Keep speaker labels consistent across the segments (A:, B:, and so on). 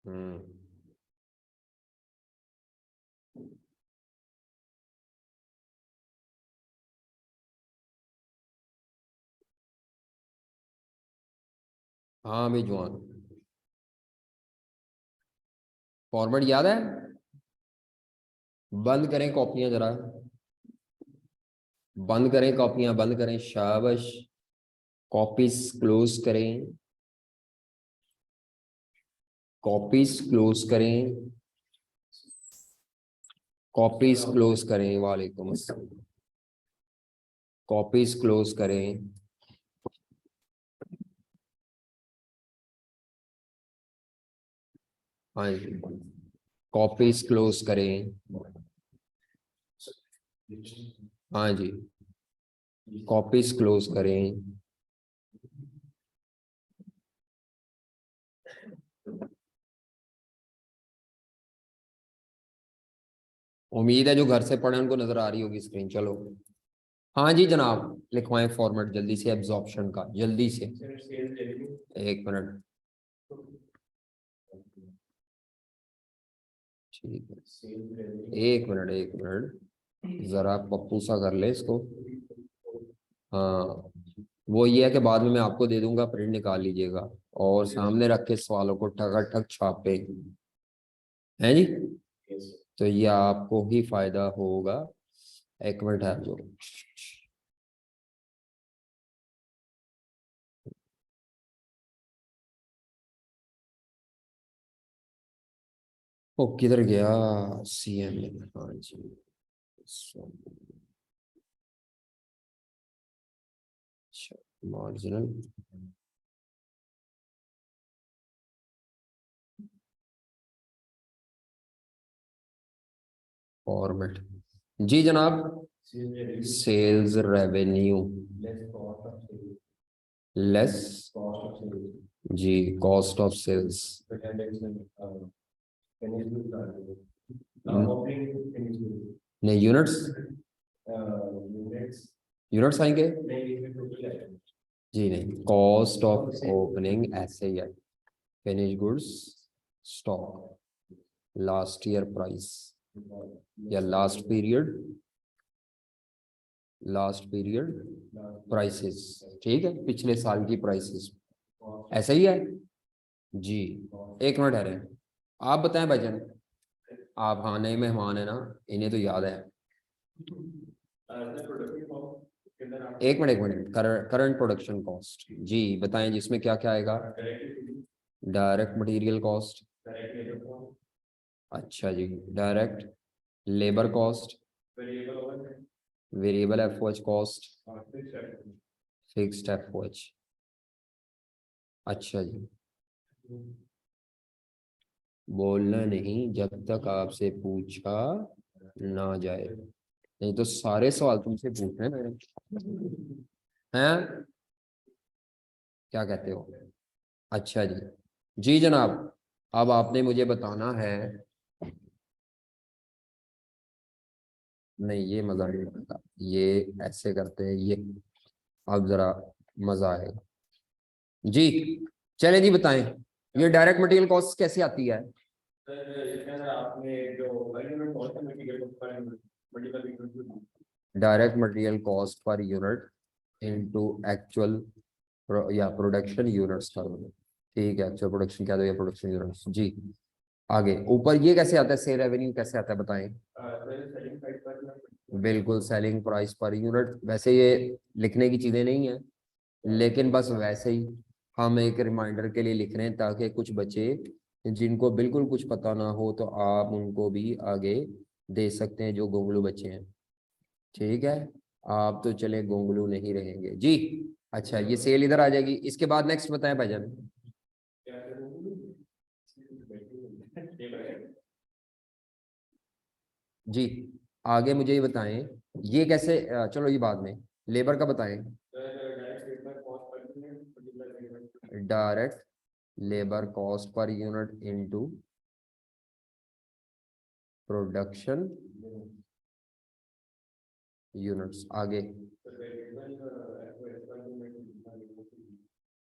A: हम्म। हाँ मेजवान, फॉर्मेट याद है? बंद करें कॉपियां जरा, बंद करें कॉपियां, बंद करें, शाबाश। कॉपीज क्लोज करें, कॉपीज क्लोज करें, कॉपीज क्लोज करें, वालेकुम अस्सलाम। कॉपीज क्लोज करें। हाँ जी, कॉपीज क्लोज करें। हाँ जी, कॉपीज क्लोज करें। उम्मीद है जो घर से पढ़े उनको नजर आ रही होगी स्क्रीन। चलो, हाँ जी जनाब, लिखवाएं फॉर्मेट जल्दी से, एब्जॉर्प्शन का जल्दी से। एक मिनट, ठीक है, एक मिनट एक मिनट, जरा पप्पू सा कर ले इसको। हाँ, वो ये है कि बाद में मैं आपको दे दूंगा, प्रिंट निकाल लीजिएगा और सामने रख के सवालों को ठक छापे, हैं जी? तो ये आपको ही फायदा होगा। एक मिनट है जो, ओ किधर गया? सीएम, हाँ जी, मार्जिनल फॉर्मेट। जी जनाब, सेल्स रेवेन्यू लेस, जी कॉस्ट ऑफ सेल्स। नहीं, यूनिट्स, यूनिट्स आएंगे जी, नहीं, कॉस्ट ऑफ ओपनिंग ऐसे ही है। Finish goods stock, last year price या लास्ट पीरियड प्राइसेस, ठीक है, पिछले साल की प्राइसेस, ऐसा ही है जी। एक मिनट है, आप बताएं भाईजान, आप हाँ नए मेहमान है ना, इन्हें तो याद है। एक मिनट, करंट प्रोडक्शन कॉस्ट जी बताएं, जिसमें क्या क्या आएगा? डायरेक्ट मटेरियल कॉस्ट, अच्छा जी, direct labour cost, variable FOH cost, fixed FOH, अच्छा जी। बोलना नहीं जब तक आपसे पूछा ना जाए, नहीं तो सारे सवाल तुमसे पूछने मेरे हैं। क्या कहते हो? अच्छा जी, जी जनाब, अब आपने मुझे बताना है। नहीं, ये मजा नहीं आता, ये ऐसे करते हैं ये, अब जरा मजा आएगा जी। चले जी बताएं, ये डायरेक्ट मटेरियल कॉस्ट कैसे आती है? Direct material cost per unit into actual या प्रोडक्शन यूनिट्स कर दो, ठीक है, एक्चुअल प्रोडक्शन क्या दो या प्रोडक्शन यूनिट्स जी। आगे ऊपर ये कैसे आता है, सेल रेवेन्यू कैसे आता है बताएं? बिल्कुल, सेलिंग प्राइस पर यूनिट, वैसे ये लिखने की चीजें नहीं है, लेकिन बस वैसे ही हम एक रिमाइंडर के लिए लिख रहे हैं, ताकि कुछ बच्चे जिनको बिल्कुल कुछ पता ना हो तो आप उनको भी आगे दे सकते हैं, जो गोंगलू बच्चे हैं, ठीक है। आप तो चले गोंगलू नहीं रहेंगे जी। अच्छा, ये सेल इधर आ जाएगी, इसके बाद नेक्स्ट बताएं भाईजान। जी, आगे मुझे ये बताएं, ये कैसे चलो ये बाद में, लेबर का बताएं। Direct labour cost per unit into production units, आगे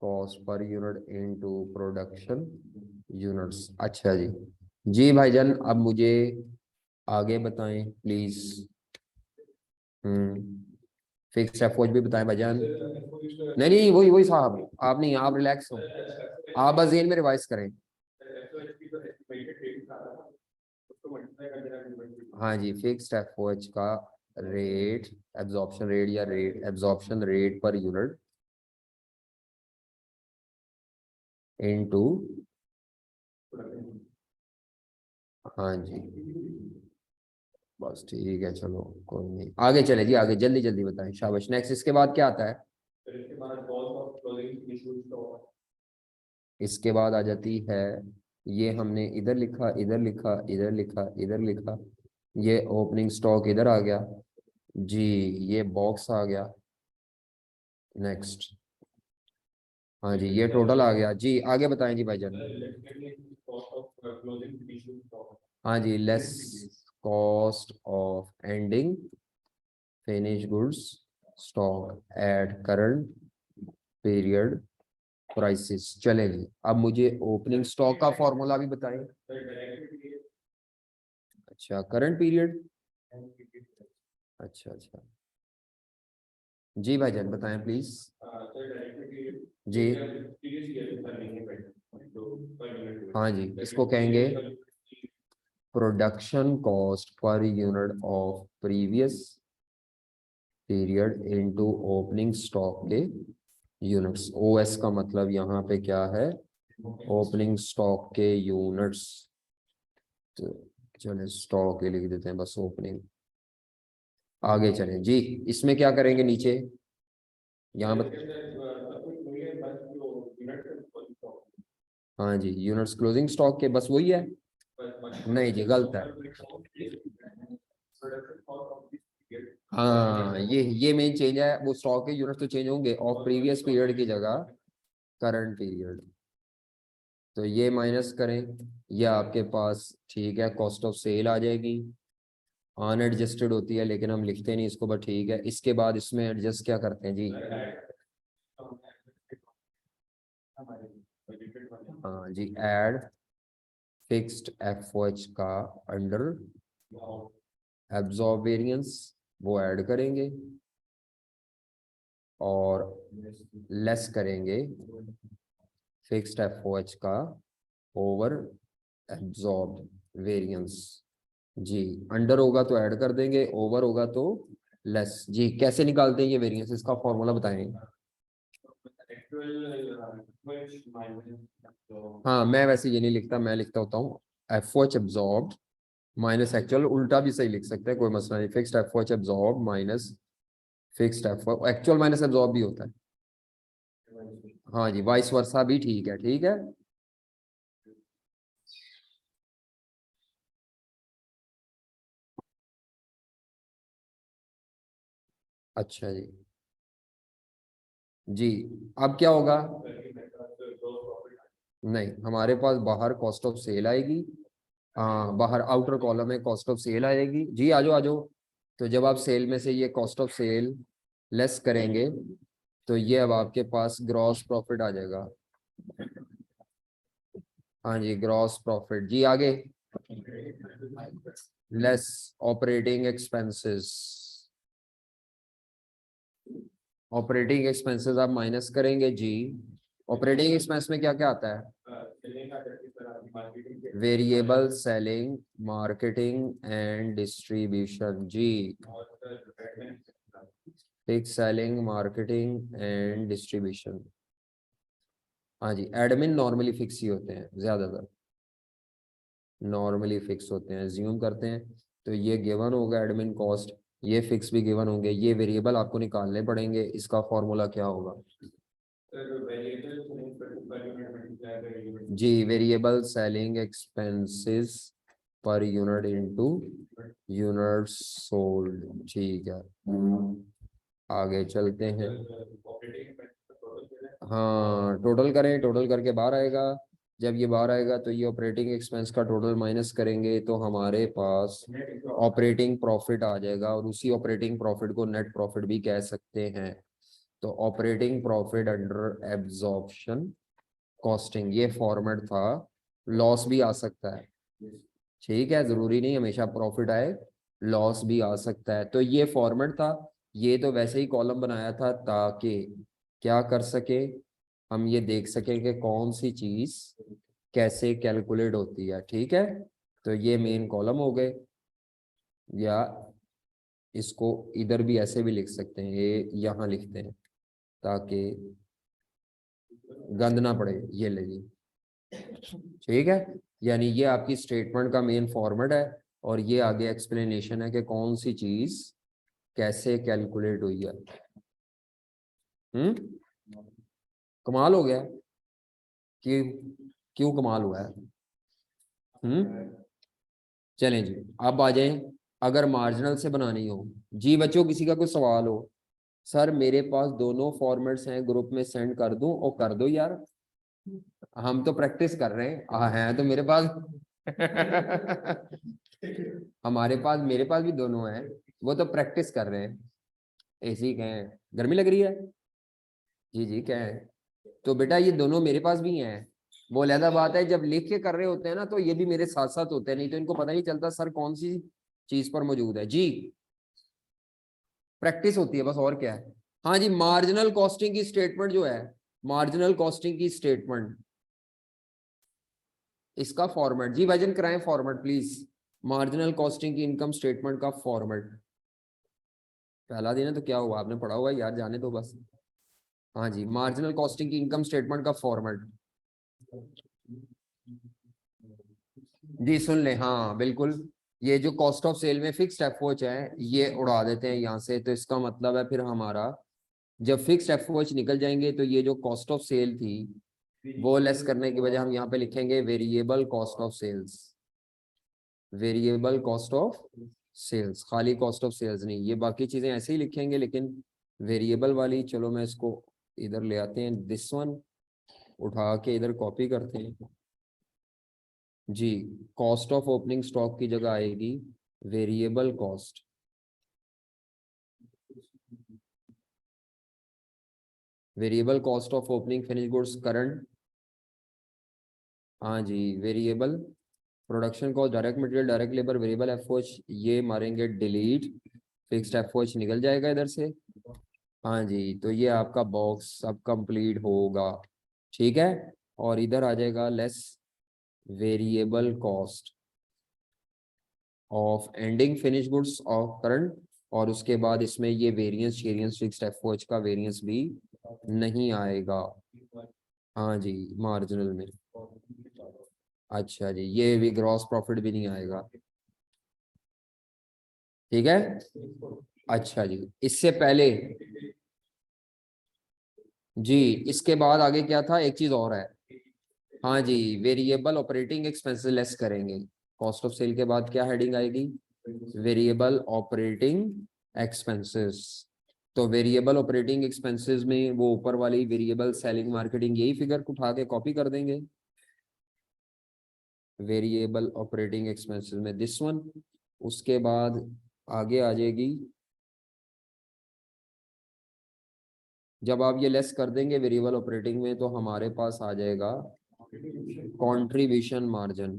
A: cost per unit into production units. अच्छा जी, जी भाईजान अब मुझे आगे बताएं प्लीज। फिक्स एफओज भी बताएं भाईजान। नहीं नहीं वही वही साहब, आप नहीं, आप रिलैक्स हो, आप बस जेन में रिवाइज करें। हाँ जी, फिक्स्ड एफओएच का रेट, एब्जॉर्प्शन रेट या रेट एब्जॉर्प्शन रेट पर यूनिट इनटू, हाँ जी बस ठीक है, चलो कोई नहीं, आगे चले जी, आगे जल्दी जल्दी बताएं, शाबाश। नेक्स्ट इसके बाद क्या आता है? इसके बाद आ जाती है, ये हमने इधर लिखा, इधर लिखा, इधर लिखा, इधर लिखा, ये ओपनिंग स्टॉक इधर आ गया जी, ये बॉक्स आ गया। नेक्स्ट, हाँ जी ये टोटल आ गया जी, आगे बताएं जी भाईजान। हाँ जी, less cost of ending finish goods stock at current period prices. चलेगी, अब मुझे ओपनिंग स्टॉक का फॉर्मूला भी बताएं। अच्छा करंट पीरियड, अच्छा अच्छा जी भाईजान बताएं प्लीज। जी हाँ जी, इसको कहेंगे production cost per unit of previous period into opening stock के यूनिट्स। ओएस का मतलब यहाँ पे क्या है? ओपनिंग स्टॉक के यूनिट्स। तो चले स्टॉक ही लिख देते हैं बस, ओपनिंग। आगे चलें जी, इसमें क्या करेंगे नीचे यहाँ हाँ जी, यूनिट्स क्लोजिंग स्टॉक के, बस वही है। नहीं जी गलत है। हाँ ये मेन चेंज है, वो स्टॉक के यूनिट तो चेंज होंगे, ऑफ प्रीवियस पीरियड की जगह करंट पीरियड। तो ये माइनस करें, ये आपके पास ठीक है, कॉस्ट ऑफ सेल आ जाएगी, अनएडजस्टेड होती है लेकिन हम लिखते नहीं इसको, बट ठीक है। इसके बाद इसमें एडजस्ट क्या करते हैं जी? हाँ जी, ऐड फिक्स्ड एफओएच का अंडर एब्जॉर्ब वेरिएंस, वो ऐड करेंगे और लेस करेंगे फिक्स्ड एफओएच का ओवर एब्जॉर्ब वेरिएंस जी। अंडर होगा तो ऐड कर देंगे, ओवर होगा तो लेस जी। कैसे निकालते हैं ये वेरिएंस, इसका फॉर्मूला बताएं। हाँ मैं वैसे ये नहीं लिखता, मैं लिखता होता हूँ F O H absorb minus actual, उल्टा भी सही लिख सकते हैं, कोई मसला नहीं। Fixed F O H absorb minus fixed F, actual minus absorb भी होता है। हाँ जी, वाइस वर्सा भी ठीक है, ठीक है। अच्छा जी, जी अब क्या होगा? नहीं, हमारे पास बाहर कॉस्ट ऑफ सेल आएगी, हाँ बाहर आउटर कॉलम में कॉस्ट ऑफ सेल आएगी जी, आ जाओ आ जाओ। तो जब आप सेल में से ये कॉस्ट ऑफ सेल लेस करेंगे तो ये अब आपके पास ग्रॉस प्रॉफिट आ जाएगा। हाँ जी, ग्रॉस प्रॉफिट जी, आगे less operating expenses, operating expenses आप माइनस करेंगे जी। ऑपरेटिंग एक्सपेंस में क्या क्या आता है? Variable selling, marketing and distribution जी। Fix selling, marketing and distribution. हाँ जी, एडमिन नॉर्मली फिक्स ही होते हैं, ज्यादातर नॉर्मली फिक्स होते हैं, ज्यूम करते हैं। तो ये गिवन होगा एडमिन कॉस्ट, ये फिक्स भी गिवन होंगे, ये वेरिएबल आपको निकालने पड़ेंगे। इसका फॉर्मूला क्या होगा जी? Variable selling expenses per unit into units sold, ठीक है। आगे चलते हैं, हाँ टोटल करें, टोटल करके बाहर आएगा। जब ये बाहर आएगा तो ये ऑपरेटिंग एक्सपेंस का टोटल माइनस करेंगे तो हमारे पास ऑपरेटिंग प्रॉफिट आ जाएगा, और उसी ऑपरेटिंग प्रॉफिट को नेट प्रॉफिट भी कह सकते हैं। तो operating profit under absorption costing, ये फॉर्मेट था लॉस भी आ सकता है, ठीक है, जरूरी नहीं हमेशा प्रॉफिट आए, लॉस भी आ सकता है। तो ये फॉर्मेट था, ये तो वैसे ही कॉलम बनाया था ताकि क्या कर सके, हम ये देख सकें कि कौन सी चीज कैसे कैलकुलेट होती है, ठीक है। तो ये मेन कॉलम हो गए, या इसको इधर भी ऐसे भी लिख सकते हैं, ये यहाँ लिखते हैं ताकि गंद ना पड़े, ये ले जी, ठीक है। यानी ये आपकी स्टेटमेंट का मेन फॉर्मेट है, और ये आगे एक्सप्लेनेशन है कि कौन सी चीज कैसे कैलकुलेट हुई है। कमाल हो गया कि क्यों कमाल हुआ है। चलें जी, अब आ जाएं, अगर मार्जिनल से बनानी हो। जी बच्चों, किसी का कोई सवाल हो? सर मेरे पास दोनों फॉर्मेट्स हैं, ग्रुप में सेंड कर दूं? और कर दो यार, हम तो प्रैक्टिस कर रहे हैं, हैं तो मेरे पास हमारे पास, मेरे पास भी दोनों हैं, वो तो प्रैक्टिस कर रहे हैं। ऐसी कहें, गर्मी लग रही है? जी जी कहें। तो बेटा ये दोनों मेरे पास भी हैं, वो अलग बात है, जब लिख के कर रहे होते हैं ना तो ये भी मेरे साथ साथ होते हैं, नहीं तो इनको पता नहीं चलता सर कौन सी चीज पर मौजूद है। जी प्रैक्टिस होती है बस, और क्या है। हाँ जी, मार्जिनल कॉस्टिंग की स्टेटमेंट जो है, मार्जिनल कॉस्टिंग की स्टेटमेंट, इसका फॉर्मेट, जी भाईजन कराएं फॉर्मेट प्लीज, मार्जिनल कॉस्टिंग की इनकम स्टेटमेंट का फॉर्मेट। पहला दिन है तो क्या हुआ, आपने पढ़ा हुआ है यार, जाने दो बस। हाँ जी, मार्जिनल कॉस्टिंग की इनकम स्टेटमेंट का फॉर्मेट। जी सुन ले, हाँ बिल्कुल, ये जो कॉस्ट ऑफ सेल में फिक्स्ड एफओएच है ये उड़ा देते हैं यहाँ से, तो इसका मतलब है फिर हमारा जब फिक्स्ड एफओएच निकल जाएंगे तो ये जो कॉस्ट ऑफ सेल थी वो लेस करने की वजह हम यहाँ पे लिखेंगे variable cost of sales, variable cost of sales, खाली कॉस्ट ऑफ सेल्स नहीं, ये बाकी चीजें ऐसे ही लिखेंगे लेकिन वेरिएबल वाली, चलो मैं इसको इधर ले आते हैं, दिस वन उठा के इधर कॉपी करते हैं जी। कॉस्ट ऑफ ओपनिंग स्टॉक की जगह आएगी variable cost, variable cost of opening finish goods current, हाँ जी, variable production cost, direct material, direct labour, variable FOH, ये मारेंगे डिलीट, फिक्स्ड एफओएच निकल जाएगा इधर से। हाँ जी, तो ये आपका बॉक्स अब कंप्लीट होगा, ठीक है। और इधर आ जाएगा less variable cost of ending finish goods of current, और उसके बाद इसमें ये वेरिएंस शेरियंस फिक्स्ड एफओएच का वेरिएंस भी नहीं आएगा। हाँ जी, मार्जिनल में, अच्छा जी, ये भी ग्रॉस प्रॉफिट भी नहीं आएगा, ठीक है। अच्छा जी, इससे पहले जी, इसके बाद आगे क्या था, एक चीज और है। हाँ जी, वेरिएबल ऑपरेटिंग एक्सपेंसेस लेस करेंगे, कॉस्ट ऑफ सेल के बाद क्या हेडिंग आएगी, वेरिएबल ऑपरेटिंग एक्सपेंसेस। तो वेरिएबल ऑपरेटिंग एक्सपेंसेस में वो ऊपर वाली वेरिएबल सेलिंग मार्केटिंग यही फिगर उठा के कॉपी कर देंगे, वेरिएबल ऑपरेटिंग एक्सपेंसेस में दिस वन, उसके बाद आगे आ जाएगी, जब आप ये लेस कर देंगे वेरिएबल ऑपरेटिंग में तो हमारे पास आ जाएगा contribution margin,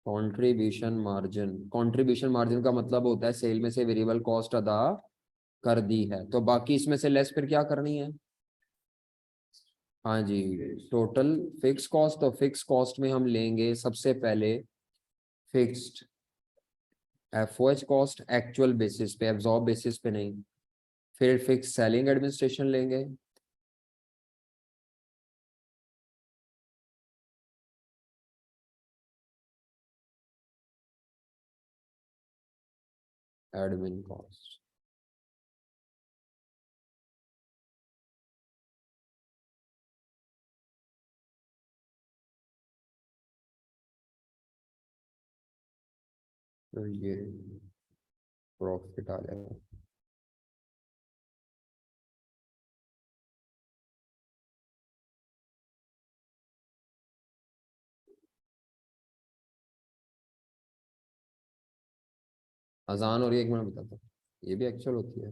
A: contribution margin, contribution margin का मतलब होता है सेल में से वेरिएबल कॉस्ट अदा कर दी है, तो बाकी इसमें से लेस फिर क्या करनी है। हाँ जी, टोटल फिक्स कॉस्ट, तो फिक्स कॉस्ट में हम लेंगे सबसे पहले fixed FOH cost actual basis पे, एब्जॉर्ब बेसिस पे नहीं, फिर फिक्स सेलिंग एडमिनिस्ट्रेशन लेंगे, एडमिन कॉस्ट, तो ये प्रॉफिट आ जाएगा। अजान और एक मिनट बताता हूँ, ये भी एक्चुअल होती है।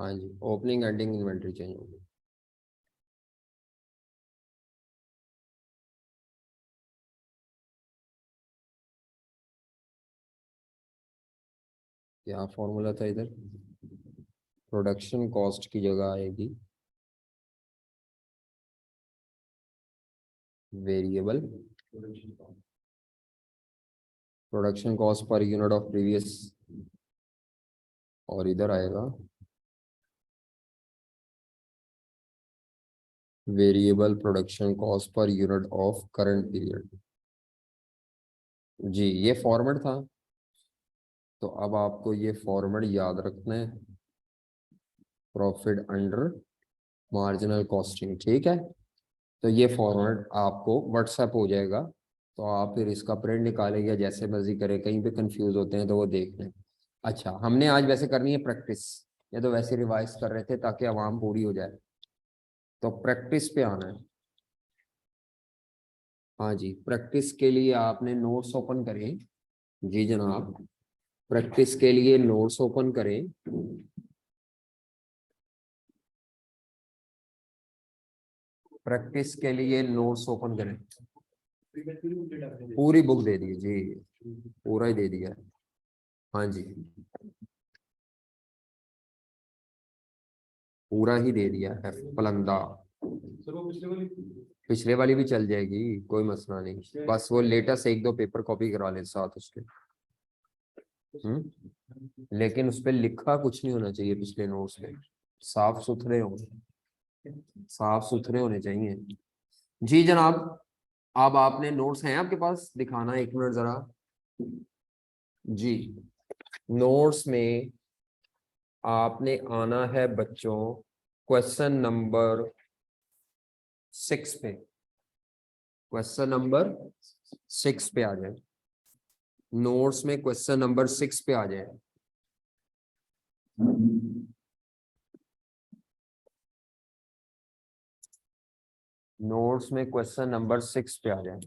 A: हाँ जी, ओपनिंग एंडिंग इन्वेंटरी चेंज होगी। क्या फॉर्मूला था इधर? प्रोडक्शन कॉस्ट की जगह आएगी variable production cost per unit of previous, और इधर आएगा variable production cost per unit of current period. जी, ये फॉर्मेट था, तो अब आपको ये फॉर्मेट याद रखना है, प्रॉफिट अंडर मार्जिनल कॉस्टिंग, ठीक है। तो ये फॉर्मेट आपको व्हाट्सएप हो जाएगा, तो आप फिर इसका प्रिंट निकालें या जैसे मर्जी करें, कहीं पे कंफ्यूज होते हैं तो वो देख लें। अच्छा, हमने आज वैसे करनी है प्रैक्टिस, ये तो वैसे रिवाइज कर रहे थे ताकि आवाम पूरी हो जाए, तो प्रैक्टिस पे आना है। हाँ जी, प्रैक्टिस के लिए आपने नोट्स ओपन करें। जी जनाब, प्रैक्टिस के लिए नोट्स ओपन करें। प्रैक्टिस के लिए नोट्स ओपन करें। पूरी बुक दे दी जी, पूरा ही दे दिया। हाँ जी, पूरा ही दे दिया है पलंदा। पिछले वाली भी चल जाएगी, कोई मसला नहीं, बस वो लेटेस्ट एक दो पेपर कॉपी करा लें साथ उसके। लेकिन उस पर लिखा कुछ नहीं होना चाहिए, पिछले नोट्स पे साफ सुथरे हो, साफ सुथरे होने चाहिए। जी जनाब, अब आपने नोट्स हैं आपके पास, दिखाना एक मिनट जरा। जी, नोट्स में आपने आना है बच्चों क्वेश्चन नंबर 6 पे, क्वेश्चन नंबर 6 पे आ जाए। नोट्स में क्वेश्चन नंबर 6 पे आ जाए। नोट्स में क्वेश्चन नंबर 6 पे आ जाए।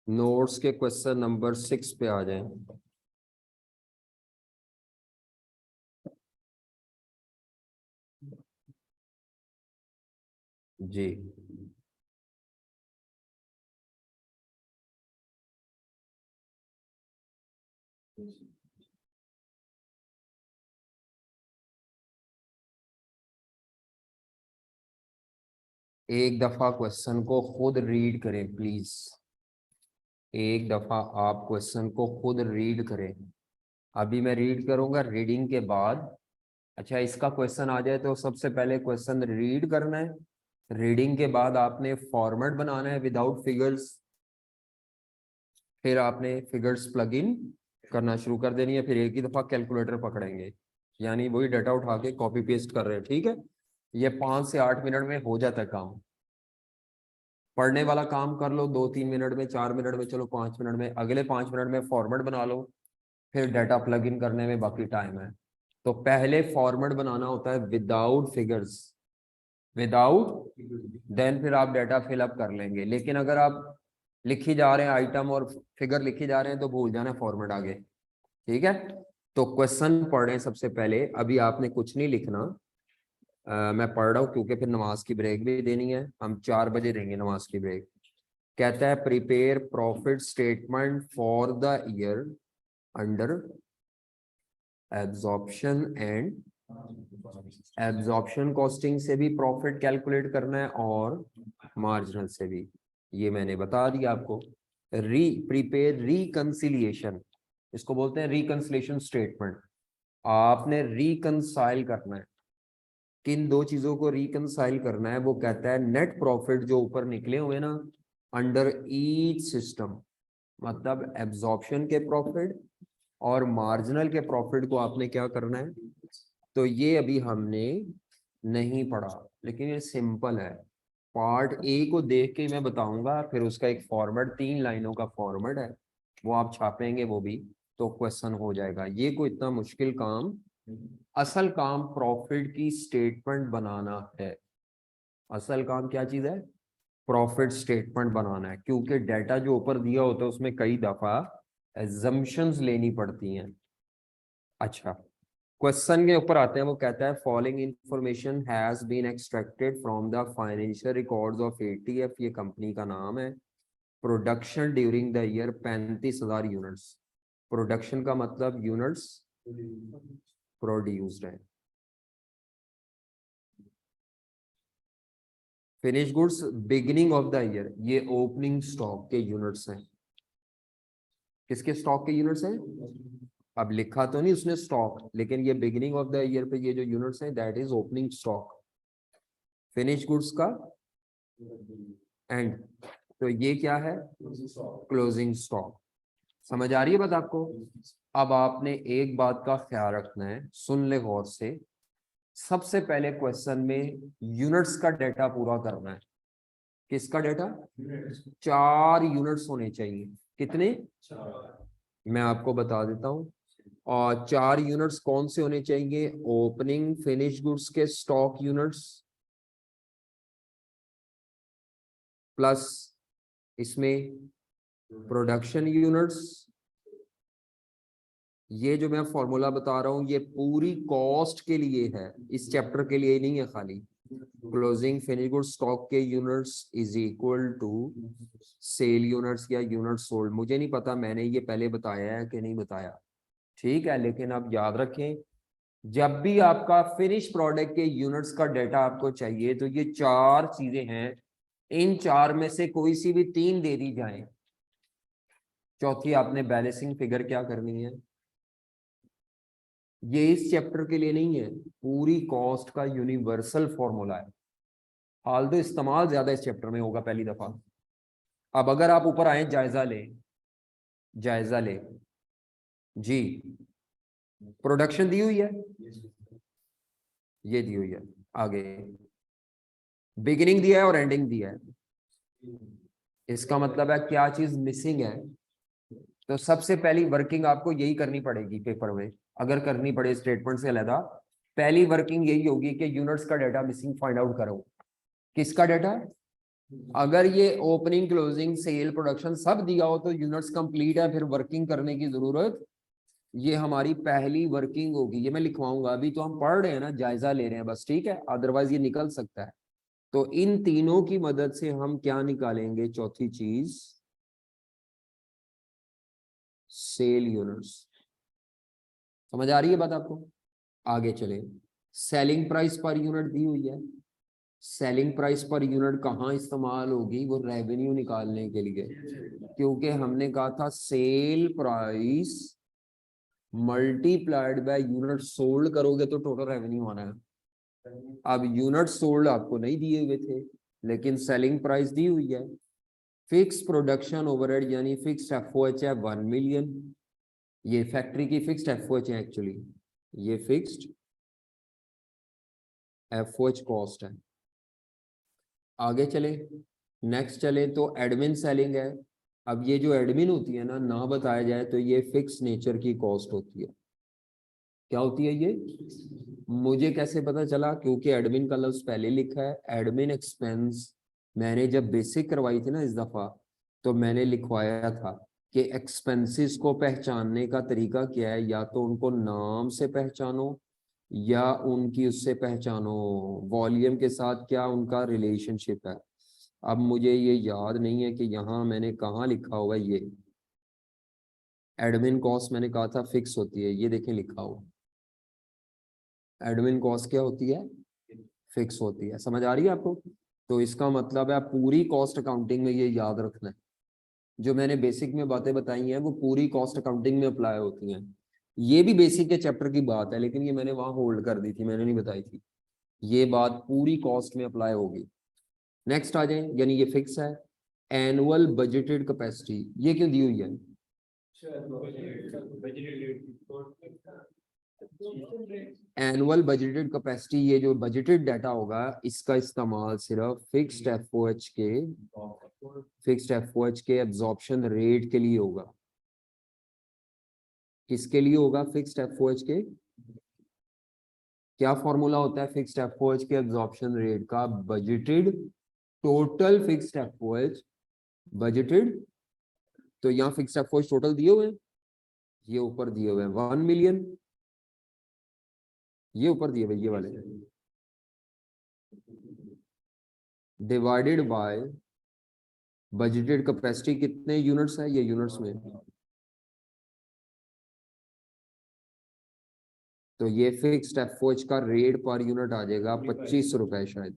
A: नोट्स के क्वेश्चन नंबर 6 पे आ जाए। जी, एक दफा क्वेश्चन को खुद रीड करें प्लीज, एक दफा आप क्वेश्चन को खुद रीड करें। अभी मैं रीड करूंगा, रीडिंग के बाद अच्छा इसका क्वेश्चन आ जाए तो सबसे पहले क्वेश्चन रीड करना है। रीडिंग के बाद आपने फॉर्मेट बनाना है विदाउट फिगर्स, फिर आपने फिगर्स प्लग इन करना शुरू कर देनी है, फिर एक ही दफा कैलकुलेटर पकड़ेंगे, यानी वही डाटा उठा के कॉपी पेस्ट कर रहे हैं, ठीक है। ये 5 से 8 मिनट में हो जाता है काम। पढ़ने वाला काम कर लो 2-3 मिनट में, 4 मिनट में, चलो 5 मिनट में, अगले 5 मिनट में फॉर्मेट बना लो, फिर डाटा प्लग इन करने में बाकी टाइम है। तो पहले फॉर्मेट बनाना होता है विदाउट फिगर्स, विदाउट, देन फिर आप डाटा फिलअप कर लेंगे। लेकिन अगर आप लिखी जा रहे हैं आइटम और फिगर लिखी जा रहे हैं तो भूल जाना फॉर्मेट आगे, ठीक है। तो क्वेश्चन पढ़ रहे हैं सबसे पहले, अभी आपने कुछ नहीं लिखना। मैं पढ़ रहा हूँ क्योंकि फिर नमाज की ब्रेक भी देनी है, हम 4 बजे देंगे नमाज की ब्रेक। कहता है prepare profit statement for the year under absorption and, absorption costing से भी प्रॉफिट कैलकुलेट करना है और मार्जिनल से भी, ये मैंने बता दिया आपको। प्रिपेयर रिकंसिलिएशन, इसको बोलते हैं रिकंसिलिएशन स्टेटमेंट। आपने रिकंसाइल करना है, किन दो चीजों को रिकंसाइल करना है, वो कहता है नेट प्रॉफिट जो ऊपर निकले हुए ना अंडर ईच सिस्टम, मतलब एब्जॉर्प्शन के प्रॉफिट और मार्जिनल के प्रॉफिट को आपने क्या करना है। तो ये अभी हमने नहीं पढ़ा, लेकिन ये सिंपल है। पार्ट ए को देख के मैं बताऊंगा, फिर उसका एक फॉर्मेट 3 लाइनों का फॉर्मेट है, वो आप छापेंगे वो भी, तो क्वेश्चन हो जाएगा। ये कोई इतना मुश्किल काम, असल काम प्रॉफिट की स्टेटमेंट बनाना है। असल काम क्या चीज है? प्रॉफिट स्टेटमेंट बनाना है, क्योंकि डाटा जो ऊपर दिया होता है उसमें कई दफा एजम्पशंस लेनी पड़ती हैं। अच्छा, क्वेश्चन के ऊपर आते हैं। वो कहता है following information has been extracted from the financial records of ATF, ये कंपनी का नाम है। Production during the year 35,000 units. Production का मतलब यूनिट्स प्रोड्यूस्ड है। Finish goods beginning of the year, ये ओपनिंग स्टॉक के यूनिट्स हैं। किसके स्टॉक के यूनिट्स हैं? अब लिखा तो नहीं उसने स्टॉक, लेकिन ये बिगिनिंग ऑफ द ईयर पे ये जो यूनिट्स हैं that is opening stock. Finish goods का एंड, तो ये क्या है? Closing stock. समझ आ रही है बात आपको? अब आपने एक बात का ख्याल रखना है, सुन ले गौर से। सबसे पहले क्वेश्चन में यूनिट्स का डेटा पूरा करना है। किसका डेटा? 4 यूनिट्स होने चाहिए। कितने? मैं आपको बता देता हूं। और 4 यूनिट्स कौन से होने चाहिए? ओपनिंग फिनिश गुड्स के स्टॉक यूनिट्स, प्लस इसमें प्रोडक्शन यूनिट्स। ये जो मैं फॉर्मूला बता रहा हूं ये पूरी कॉस्ट के लिए है, इस चैप्टर के लिए नहीं है खाली। क्लोजिंग फिनिश गुड्स स्टॉक के units is equal to sale units या यूनिट्स सोल्ड। मुझे नहीं पता मैंने ये पहले बताया है कि नहीं बताया, ठीक है, लेकिन आप याद रखें जब भी आपका फिनिश प्रोडक्ट के यूनिट्स का डाटा आपको चाहिए तो ये 4 चीजें हैं, इन 4 में से कोई सी भी 3 दे दी जाए। चौथी आपने बैलेंसिंग फिगर क्या करनी है। ये इस चैप्टर के लिए नहीं है, पूरी कॉस्ट का यूनिवर्सल फॉर्मूला है। हाल तो इस्तेमाल ज्यादा इस चैप्टर में होगा पहली दफा। अब अगर आप ऊपर आए, जायजा ले, जायजा ले जी। प्रोडक्शन दी हुई है, ये दी हुई है। आगे बिगिनिंग दिया है और एंडिंग दिया है। इसका मतलब है क्या चीज मिसिंग है? तो सबसे पहली वर्किंग आपको यही करनी पड़ेगी पेपर में, अगर करनी पड़े स्टेटमेंट से अलग। पहली वर्किंग यही होगी कि यूनिट्स का डाटा मिसिंग फाइंड आउट करो। किसका डाटा? अगर ये ओपनिंग क्लोजिंग सेल प्रोडक्शन सब दिया हो तो यूनिट्स कंप्लीट है, फिर वर्किंग करने की जरूरत, ये हमारी पहली वर्किंग होगी। ये मैं लिखवाऊंगा, अभी तो हम पढ़ रहे हैं ना, जायजा ले रहे हैं बस, ठीक है, अदरवाइज ये निकल सकता है। तो इन तीनों की मदद से हम क्या निकालेंगे? चौथी चीज, सेल यूनिट्स। समझ आ रही है बात आपको? आगे चले, सेलिंग प्राइस पर यूनिट दी हुई है। सेलिंग प्राइस पर यूनिट कहाँ इस्तेमाल होगी? वो रेवेन्यू निकालने के लिए, क्योंकि हमने कहा था sale price multiplied by unit sold करोगे तो टोटल रेवेन्यू आना है। अब यूनिट सोल्ड आपको नहीं दिए हुए थे, लेकिन सेलिंग प्राइस दी हुई है। फिक्स प्रोडक्शन ओवरहेड यानी फिक्स्ड एफओएच है 1 मिलियन। ये फैक्ट्री की फिक्स्ड एफओएच है एक्चुअली, ये फिक्स्ड एफओएच कॉस्ट है। आगे चले, नेक्स्ट चले तो एडमिन सेलिंग है। अब ये जो एडमिन होती है ना बताया जाए तो ये फिक्स नेचर की कॉस्ट होती है। क्या होती है ये? मुझे कैसे पता चला? क्योंकि एडमिन का लफ्ज पहले लिखा है, एडमिन एक्सपेंस। मैंने जब बेसिक करवाई थी ना इस दफा, तो मैंने लिखवाया था कि एक्सपेंसेस को पहचानने का तरीका क्या है, या तो उनको नाम से पहचानो या उनकी उससे पहचानो वॉल्यूम के साथ क्या उनका रिलेशनशिप है। अब मुझे ये याद नहीं है कि यहाँ मैंने कहाँ लिखा हुआ है। ये एडमिन कॉस्ट मैंने कहा था फिक्स होती है, ये देखें लिखा हुआ, एडमिन कॉस्ट क्या होती है? फिक्स होती है। समझ आ रही है आपको? तो इसका मतलब है पूरी कॉस्ट अकाउंटिंग में ये याद रखना है, जो मैंने बेसिक में बातें बताई हैं वो पूरी कॉस्ट अकाउंटिंग में अप्लाई होती हैं। ये भी बेसिक के चैप्टर की बात है, लेकिन ये मैंने वहां होल्ड कर दी थी, मैंने नहीं बताई थी। ये बात पूरी कॉस्ट में अप्लाई होगी। नेक्स्ट आ जाए, यानी ये फिक्स है। एनुअल बजटेड कैपेसिटी, ये क्यों दी हुई है? एनुअल बजटेड कैपेसिटी, ये जो बजटेड डाटा होगा इसका इस्तेमाल सिर्फ फिक्स्ड एफओएच के एब्जॉर्प्शन रेट के लिए होगा। किसके लिए होगा? फिक्स्ड एफओएच के। क्या फॉर्मूला होता है फिक्स्ड एफओएच के एब्जॉर्प्शन रेट का? Budgeted total fixed FOH budgeted. तो यहाँ फिक्स्ड एफओएच टोटल दिए हुए हैं, ये ऊपर दिए हुए हैं 1 मिलियन, ये ऊपर दिए हुए ये वाले, डिवाइडेड बाय बजटेड कैपेसिटी कितने यूनिट्स है, ये यूनिट्स में, तो ये फिक्स्ड एफओएच का रेट पर यूनिट आ जाएगा 25 रुपए शायद।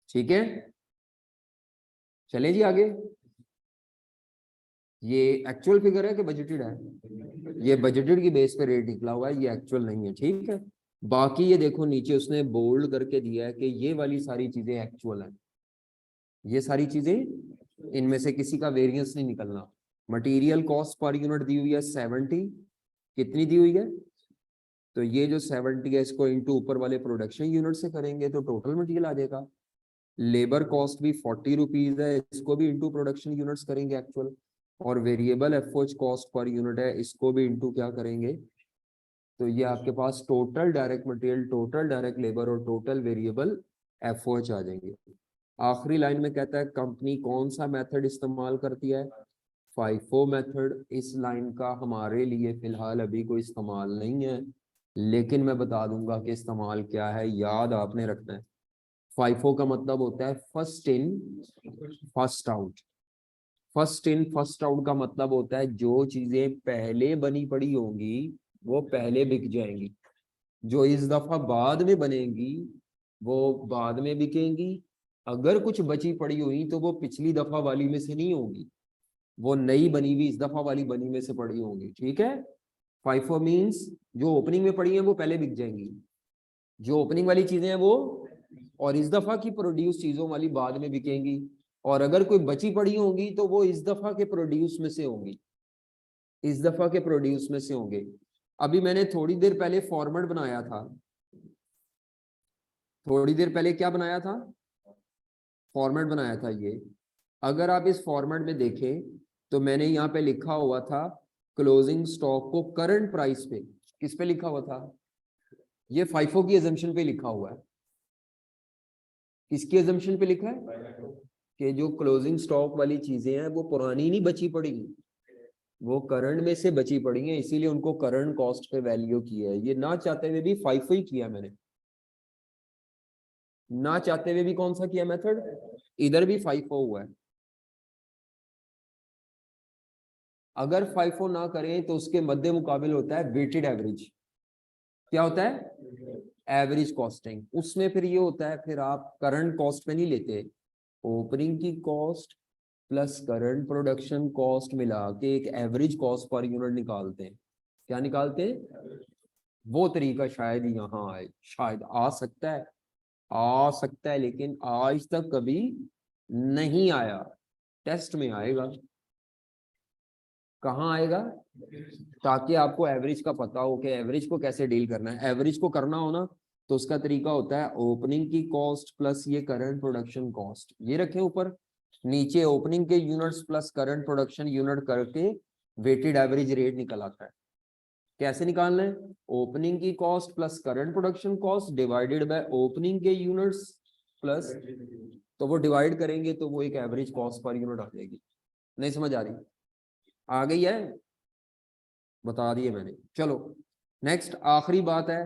A: ठीक है, चले जी आगे। ये एक्चुअल फिगर है कि बजटेड है? ये बजटेड की बेस पे रेट निकला हुआ है, ये एक्चुअल नहीं है। ठीक है, बाकी ये देखो नीचे उसने बोल्ड करके दिया है कि ये वाली सारी चीजें एक्चुअल है, ये सारी चीजें, इनमें से किसी का वेरिएंस नहीं निकलना। मटेरियल कॉस्ट पर यूनिट दी हुई है 70, कितनी दी हुई है? तो ये जो 70 है इसको इनटू ऊपर वाले प्रोडक्शन यूनिट से करेंगे तो टोटल मटेरियल आ जाएगा। लेबर कॉस्ट भी 40 रुपीज है, इसको भी इनटू प्रोडक्शन यूनिट्स करेंगे एक्चुअल। और variable FOH cost per unit है, इसको भी इनटू क्या करेंगे? तो ये आपके पास total direct material, total direct labour और टोटल वेरिएबल एफओएच आ जाएंगे। आखिरी लाइन में कहता है कंपनी कौन सा मेथड इस्तेमाल करती है? FIFO method. इस लाइन का हमारे लिए फिलहाल अभी कोई इस्तेमाल नहीं है, लेकिन मैं बता दूंगा कि इस्तेमाल क्या है, याद आपने रखना है। फाइफो का मतलब होता है first in first out. First in first out का मतलब होता है जो चीजें पहले बनी पड़ी होंगी वो पहले बिक जाएंगी, जो इस दफा बाद में बनेंगी वो बाद में बिकेंगी। अगर कुछ बची पड़ी हुई तो वो पिछली दफा वाली में से नहीं होगी, वो नई बनी हुई इस दफा वाली बनी में से पड़ी होंगी। ठीक है, फाइफो मींस जो ओपनिंग में पड़ी है वो पहले बिक जाएंगी, जो ओपनिंग वाली चीजें हैं वो और इस दफा की प्रोड्यूस चीजों वाली बाद में बिकेंगी, और अगर कोई बची पड़ी होंगी तो वो इस दफा के प्रोड्यूस में से होंगी, इस दफा के प्रोड्यूस में से होंगे। अभी मैंने थोड़ी देर पहले फॉर्मेट बनाया था, थोड़ी देर पहले क्या बनाया था? फॉर्मेट बनाया था ये। अगर आप इस फॉर्मेट में देखें तो मैंने यहाँ पे लिखा हुआ था क्लोजिंग स्टॉक को करंट प्राइस पे, किस पे लिखा हुआ था? ये फाइफो की एजम्पशन पे लिखा हुआ है। किसकी एजम्पशन पे लिखा है? कि जो क्लोजिंग स्टॉक वाली चीजें हैं वो पुरानी नहीं बची पड़ी, वो करंट में से बची पड़ी हैं, इसीलिए उनको करंट कॉस्ट पे वैल्यू किया है। ये ना चाहते हुए भी फाइफो ही किया मैंने, ना चाहते हुए भी कौन सा किया मेथड? इधर भी फाइफो हुआ है। अगर फाइफो ना करें तो उसके मध्य मुकाबिल होता है वेटेड एवरेज। क्या होता है? Average costing. उसमें फिर ये होता है, फिर आप करंट कॉस्ट पे नहीं लेते, ओपनिंग की cost plus current production cost मिला के एक एवरेज कॉस्ट पर यूनिट निकालते हैं। क्या निकालते हैं? वो तरीका शायद यहाँ आए, शायद आ सकता है, आ सकता है, लेकिन आज तक कभी नहीं आया। टेस्ट में आएगा। कहाँ आएगा? ताकि आपको एवरेज का पता हो कि एवरेज को कैसे डील करना है। एवरेज को करना हो ना तो उसका तरीका होता है ओपनिंग की कॉस्ट प्लस ये करंट प्रोडक्शन कॉस्ट, ये रखें ऊपर, नीचे ओपनिंग के units plus current production unit करके वेटेड एवरेज रेट निकल आता है। कैसे निकालना है? ओपनिंग की cost plus current production cost divided by opening के यूनिट्स प्लस, तो वो डिवाइड करेंगे तो वो एक एवरेज कॉस्ट पर यूनिट आ जाएगी। नहीं समझ आ रही? आ गई है? बता दिए मैंने। चलो नेक्स्ट आखिरी बात है,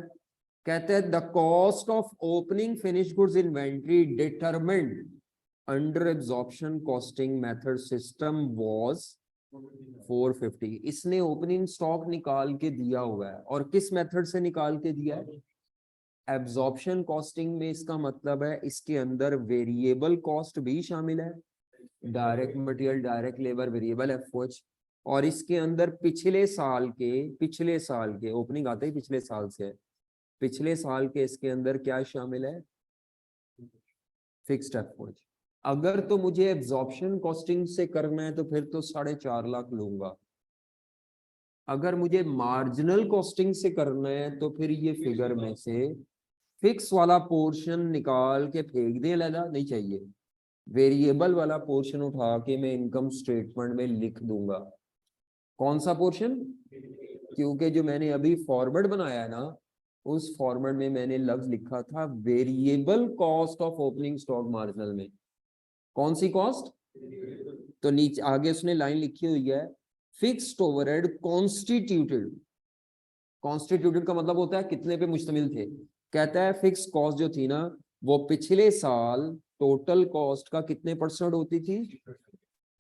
A: कहते हैं the cost of opening finish goods inventory determined under absorption costing method system was 450। इसने ओपनिंग स्टॉक निकाल के दिया हुआ है, और किस मेथड से निकाल के दिया है? एब्जॉर्प्शन कॉस्टिंग में। इसका मतलब है इसके अंदर वेरिएबल कॉस्ट भी शामिल है, direct material, direct labour, variable FOH, और इसके अंदर पिछले साल के ओपनिंग आते ही पिछले साल से है, पिछले साल के इसके अंदर क्या शामिल है? Fixed FOH. अगर तो मुझे एब्जॉर्प्शन कॉस्टिंग से करना है तो फिर तो 4.5 लाख लूंगा। अगर मुझे मार्जिनल कॉस्टिंग से करना है तो फिर ये फिगर में से फिक्स वाला पोर्शन निकाल के फेंक दें, अलग नहीं चाहिए। वेरिएबल वाला पोर्शन उठा के मैं इनकम स्टेटमेंट में लिख दूंगा। कौन सा पोर्शन? क्योंकि जो मैंने अभी फॉर्मेट बनाया है ना, उस फॉर्मेट में मैंने लफ्ज लिखा था variable cost of opening stock marginal में। कौन सी कॉस्ट? तो नीचे आगे उसने लाइन लिखी हुई है फिक्स्ड ओवरहेड कॉन्स्टिट्यूटेड। कॉन्स्टिट्यूटेड का मतलब होता है कितने पे मुश्तमिल थे। कहता है फिक्स कॉस्ट जो थी ना, वो पिछले साल टोटल कॉस्ट का कितने परसेंट होती थी?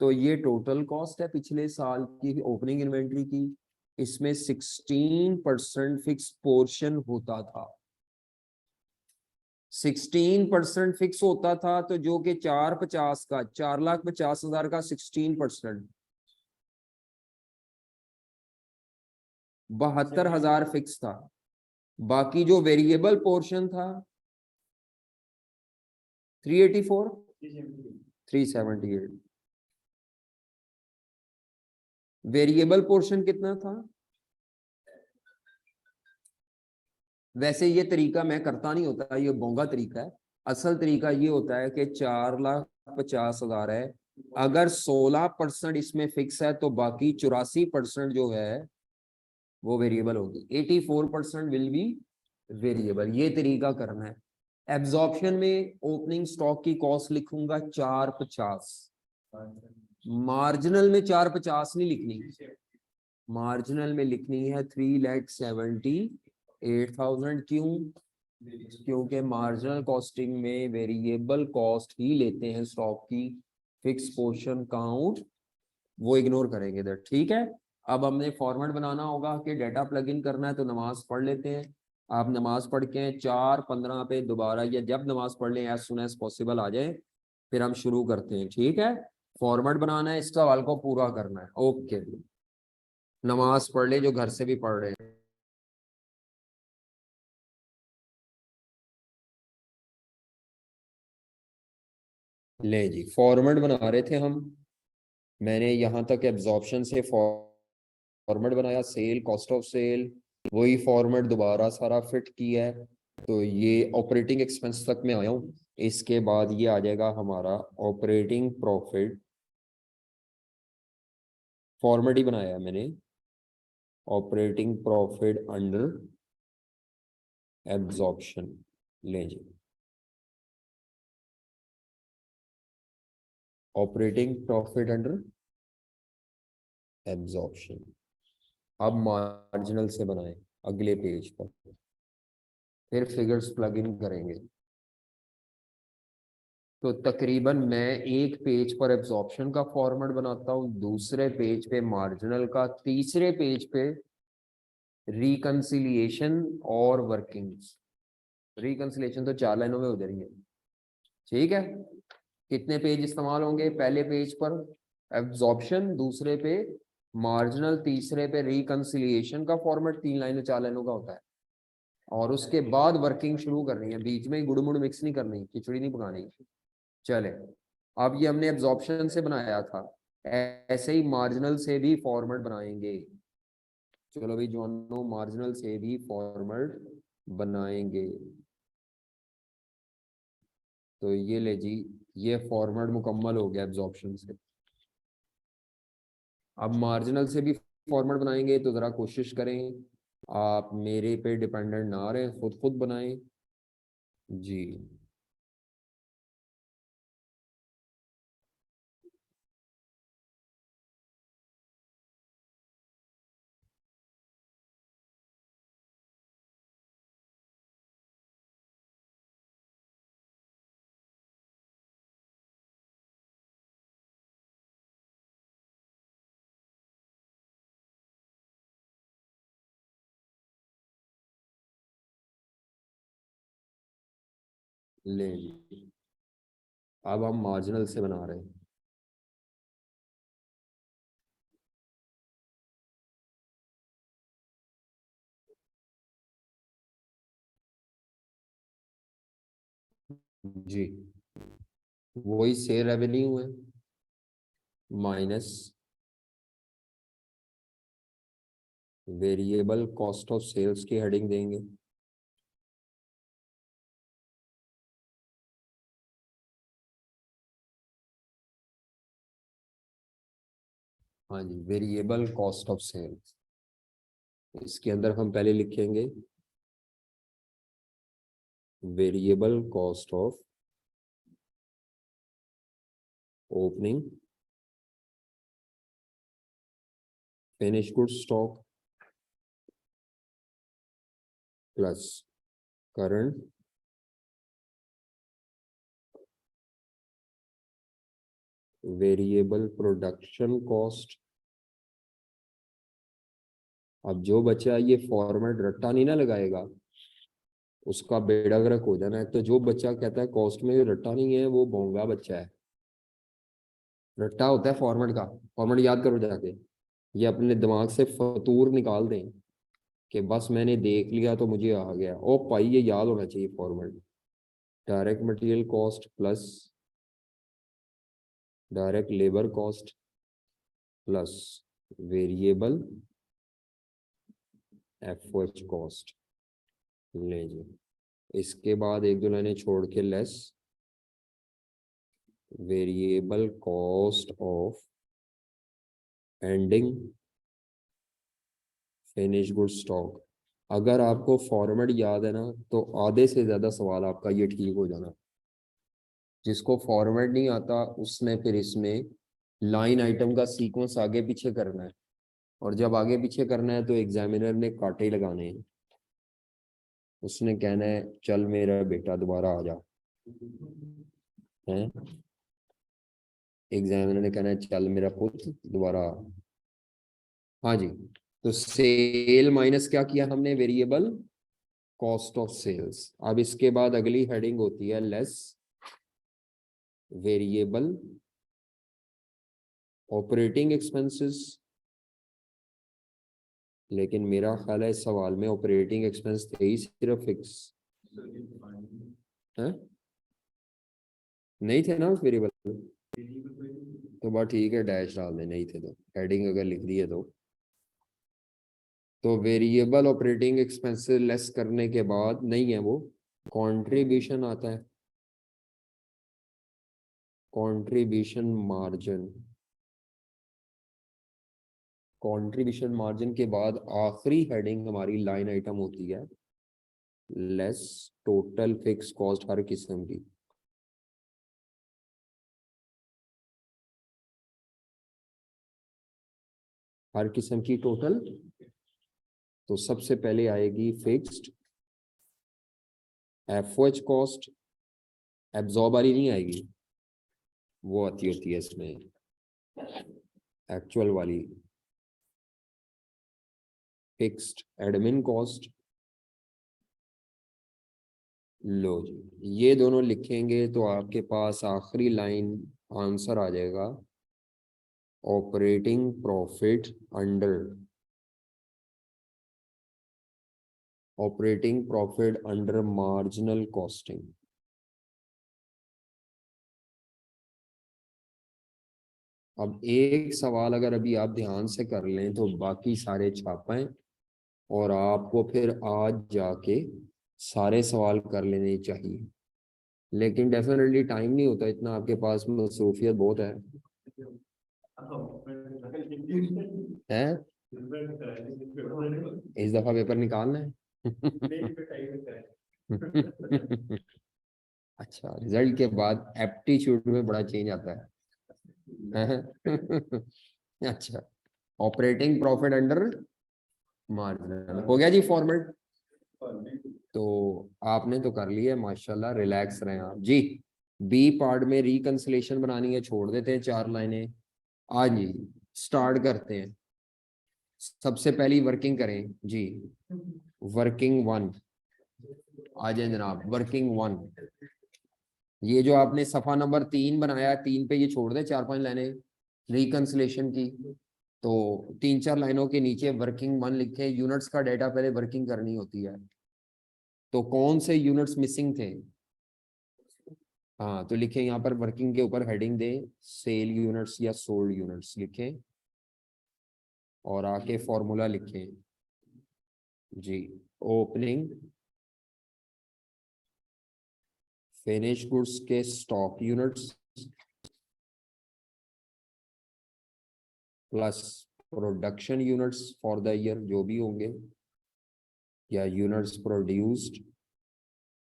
A: तो ये टोटल कॉस्ट है पिछले साल की ओपनिंग इन्वेंट्री की। इसमें 16% फिक्स पोर्शन होता था। 16% फिक्स होता था, तो जो कि 450 का 4,50,000 का 16%, 72,000 फिक्स था। बाकी जो वेरिएबल पोर्शन था 384 378। वेरिएबल पोर्शन कितना था? वैसे ये तरीका मैं करता नहीं होता, ये बोंगा तरीका है। असल तरीका ये होता है कि 4,50,000 है, अगर 16% इसमें फिक्स है तो बाकी 84% जो है वो वेरिएबल होगी। 84% विल बी वेरिएबल। ये तरीका करना है। एब्जॉर्प्शन में ओपनिंग स्टॉक की कॉस्ट लिखूंगा 450। मार्जिनल में 450 नहीं लिखनी, मार्जिनल में लिखनी है 3,78,000। क्यों? क्योंकि मार्जिनल कॉस्टिंग में वेरिएबल कॉस्ट ही लेते हैं स्टॉक की, फिक्स पोर्शन काउंट वो इग्नोर करेंगे इधर। ठीक है। अब हमने फॉर्मेट बनाना होगा कि डाटा प्लग इन करना है, तो नमाज पढ़ लेते हैं। आप नमाज पढ़ के 4:15 पे दोबारा, या जब नमाज पढ़ लें एज सुन एज पॉसिबल आ जाए, फिर हम शुरू करते हैं। ठीक है। फॉर्मेट बनाना है, इस सवाल को पूरा करना है। ओके, नमाज पढ़ ले जो घर से भी पढ़ रहे हैं। ले जी, फॉर्मेट बना रहे थे हम। मैंने यहाँ तक एब्जॉर्प्शन से फॉर्मेट बनाया, सेल, कॉस्ट ऑफ सेल, वही फॉर्मेट दोबारा सारा फिट किया है। तो ये ऑपरेटिंग एक्सपेंस तक मैं आया हूँ। इसके बाद ये आ जाएगा हमारा ऑपरेटिंग प्रॉफिट। फॉर्मेट ही बनाया है मैंने, ऑपरेटिंग प्रॉफिट अंडर एब्जॉर्प्शन। ले जी, ऑपरेटिंग प्रॉफिट अंडर एब्जॉर्प्शन। अब मार्जिनल से बनाएं अगले पेज पर, फिर फिगर्स प्लग इन करेंगे। तो तकरीबन मैं एक पेज पर एब्जॉर्प्शन का फॉर्मेट बनाता हूँ, दूसरे पेज पे मार्जिनल का, तीसरे पेज पे रिकंसिलिएशन और वर्किंग्स। रिकंसिलिएशन तो 4 लाइनों में हो जाएंगे। ठीक है। कितने पेज इस्तेमाल होंगे? पहले पेज पर एब्जॉर्प्शन, दूसरे पे मार्जिनल, तीसरे पे रिकंसिलिएशन का फॉर्मेट 3 लाइनों 4 लाइनों का होता है। और उसके बाद वर्किंग शुरू करनी है, बीच में गुड़ मिक्स नहीं करनी, खिचड़ी नहीं पकानी। चले, अब ये हमने एब्जॉर्प्शन से बनाया था, ऐसे ही मार्जिनल से भी फॉर्मेट बनाएंगे। चलो भाई जवानों, मार्जिनल से भी फॉर्मेट बनाएंगे। तो ये ले जी, ये फॉर्मेट मुकम्मल हो गया एब्जॉर्प्शन से। अब मार्जिनल से भी फॉर्मेट बनाएंगे, तो ज़रा कोशिश करें आप मेरे पे डिपेंडेंट ना रहें, खुद खुद बनाएं जी। ले जी, अब हम मार्जिनल से बना रहे हैं जी। वही सेल रेवेन्यू है minus variable cost of sales की हेडिंग देंगे। हाँ जी, वेरिएबल कॉस्ट ऑफ सेल्स। इसके अंदर हम पहले लिखेंगे variable cost of opening finish good stock plus current variable production cost. अब जो बच्चा ये फॉर्मेट रट्टा नहीं ना लगाएगा उसका बेड़ा गर्क हो जाना है। तो जो बच्चा कहता है कॉस्ट में रट्टा नहीं है वो भोंगा बच्चा है। रट्टा होता है फॉर्मेट का। फॉर्मेट याद करो जाके, ये अपने दिमाग से फतूर निकाल दें कि बस मैंने देख लिया तो मुझे आ गया। ओ भाई ये याद होना चाहिए format. Direct material cost plus direct labour cost plus variable FOH cost. ले जी, इसके बाद एक दो लाइनें छोड़ के less variable cost of ending finish good stock. अगर आपको फॉर्मेट याद है ना तो आधे से ज्यादा सवाल आपका ये ठीक हो जाना। जिसको फॉर्मेट नहीं आता उसने फिर इसमें लाइन आइटम का सीक्वेंस आगे पीछे करना है, और जब आगे पीछे करना है तो एग्जामिनर ने कांटे ही लगाने हैं। उसने कहना है चल मेरा बेटा दोबारा आ जा, है एग्जामिनर ने कहना है चल मेरा पुत्र दोबारा आ। हाँ जी, तो सेल माइनस क्या किया हमने, वेरिएबल कॉस्ट ऑफ सेल्स। अब इसके बाद अगली हेडिंग होती है लेस वेरिएबल ऑपरेटिंग एक्सपेंसेस। लेकिन मेरा ख्याल है इस सवाल में ऑपरेटिंग एक्सपेंस थे ही सिर्फ फिक्स है, नहीं थे ना वेरिएबल। तो बात ठीक है, डैश डाल दे नहीं थे तो, हेडिंग अगर लिख दी है तो वेरिएबल ऑपरेटिंग एक्सपेंसेस लेस करने के बाद नहीं है वो कंट्रीब्यूशन आता है, कंट्रीब्यूशन मार्जिन। कंट्रीब्यूशन मार्जिन के बाद आखिरी हेडिंग हमारी लाइन आइटम होती है लेस टोटल फिक्स कॉस्ट हर किस्म की। हर किस्म की टोटल, तो सबसे पहले आएगी फिक्स्ड एफओएच कॉस्ट। एब्जॉर्ब वाली नहीं आएगी, वो आती होती है इसमें एक्चुअल वाली फिक्स्ड एडमिन कॉस्ट। लो जी, ये दोनों लिखेंगे तो आपके पास आखिरी लाइन आंसर आ जाएगा operating profit under operating profit under marginal costing. अब एक सवाल अगर अभी आप ध्यान से कर लें तो बाकी सारे छापें, और आपको फिर आज जाके सारे सवाल कर लेने चाहिए। लेकिन डेफिनेटली टाइम नहीं होता इतना आपके पास, मसरूफियत बहुत है इस दफा पेपर निकालना है। अच्छा, रिजल्ट के बाद एप्टीट्यूड में बड़ा चेंज आता है। अच्छा, ऑपरेटिंग प्रॉफिट अंडर मार्जिनल हो गया जी फॉर्मेट। तो आपने तो कर लिया माशाल्लाह, रिलैक्स रहें आप जी। बी पार्ट में रिकंसिलेशन बनानी है, छोड़ देते हैं 4 लाइनें। आज जी स्टार्ट करते हैं। सबसे पहली वर्किंग करें जी, वर्किंग 1 आ जाए जनाब। वर्किंग 1, ये जो आपने सफा नंबर 3 बनाया, 3 पे ये छोड़ दे 4-5 लाइनें रिकंसिलेशन की। तो 3-4 लाइनों के नीचे वर्किंग 1 लिखे। यूनिट्स का डेटा पहले वर्किंग करनी होती है, तो कौन से यूनिट्स मिसिंग थे। हाँ तो लिखें यहाँ पर वर्किंग के ऊपर हेडिंग दे सेल यूनिट्स या सोल्ड यूनिट्स लिखें, और आके फॉर्मूला लिखें जी, ओपनिंग फिनिश गुड्स के stock units plus production units for the year जो भी होंगे, या units produced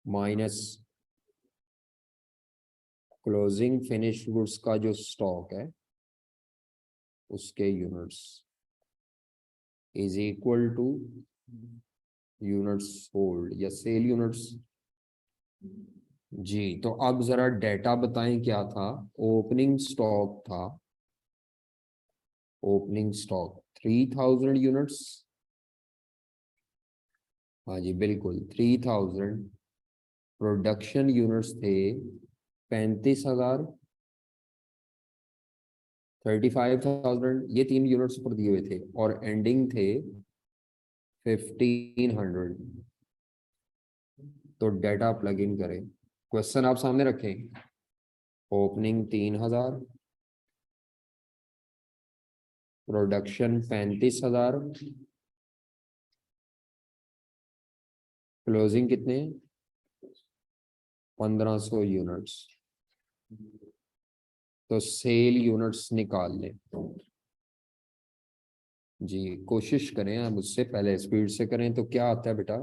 A: minus closing finish goods का जो स्टॉक है उसके units is equal two units sold या सेल यूनिट्स। जी, तो अब जरा डेटा बताएं क्या था। ओपनिंग स्टॉक था, ओपनिंग स्टॉक 3000 यूनिट्स। हाँ जी बिल्कुल 3000। प्रोडक्शन यूनिट्स थे 35,000, 35,000, ये 3 यूनिट्स पर दिए हुए थे, और एंडिंग थे 1500। तो डेटा प्लग इन करें, क्वेश्चन आप सामने रखें। ओपनिंग 3000, प्रोडक्शन 35,000, क्लोजिंग कितने 1500 यूनिट्स। तो सेल यूनिट्स निकाल लें। जी कोशिश करें, आप मुझसे पहले स्पीड से करें। तो क्या आता है बेटा,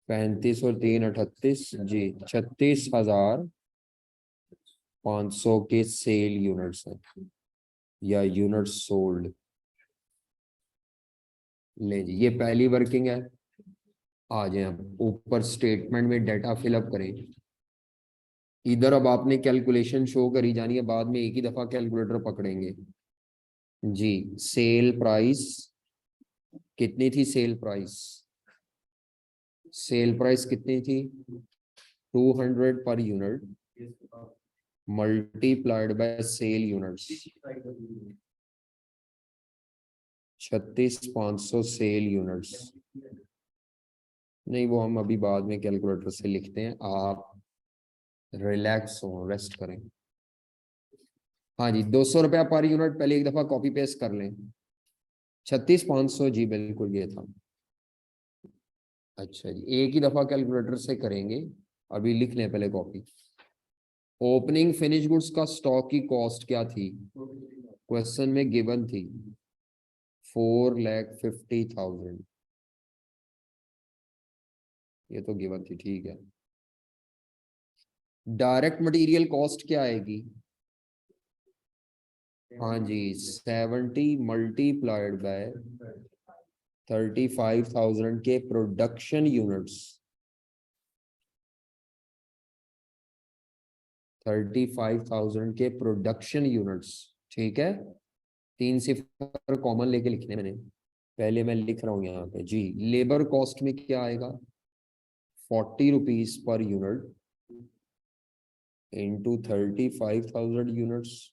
A: 35 और 3 38, जी 36,500 के सेल यूनिट्स हैं या यूनिट्स सोल्ड। ले जी, ये पहली वर्किंग है। आ जाए आप ऊपर स्टेटमेंट में डाटा फिलअप करें। इधर अब आपने कैलकुलेशन शो करी जानी है, बाद में एक ही दफा कैलकुलेटर पकड़ेंगे। जी, सेल प्राइस कितनी थी, सेल प्राइस, सेल प्राइस कितनी थी 200 per unit multiplied by sale units, 36,500 sale units. नहीं, वो हम अभी बाद में कैलकुलेटर से लिखते हैं, आप रिलैक्स हो, रेस्ट करें। हाँ जी, 200 रुपया पर यूनिट, पहले एक दफा कॉपी पेस्ट कर लें। 36,500, जी बिल्कुल ये था। अच्छा जी, एक ही दफा कैलकुलेटर से करेंगे, अभी लिख लें पहले कॉपी। ओपनिंग फिनिश गुड्स का स्टॉक की कॉस्ट क्या थी, क्वेश्चन में गिवन थी 4,50,000। ये तो गिवन थी, ठीक है। डायरेक्ट मटेरियल कॉस्ट क्या आएगी, हाँ जी 70 मल्टीप्लाइड बाय 35,000 के प्रोडक्शन यूनिट्स, 35,000 के प्रोडक्शन यूनिट्स। ठीक है, 3 सिफर कॉमन लेके लिखने मैंने, पहले मैं लिख रहा हूँ यहाँ पे। जी, लेबर कॉस्ट में क्या आएगा, 40 rupees per unit into 35,000 units.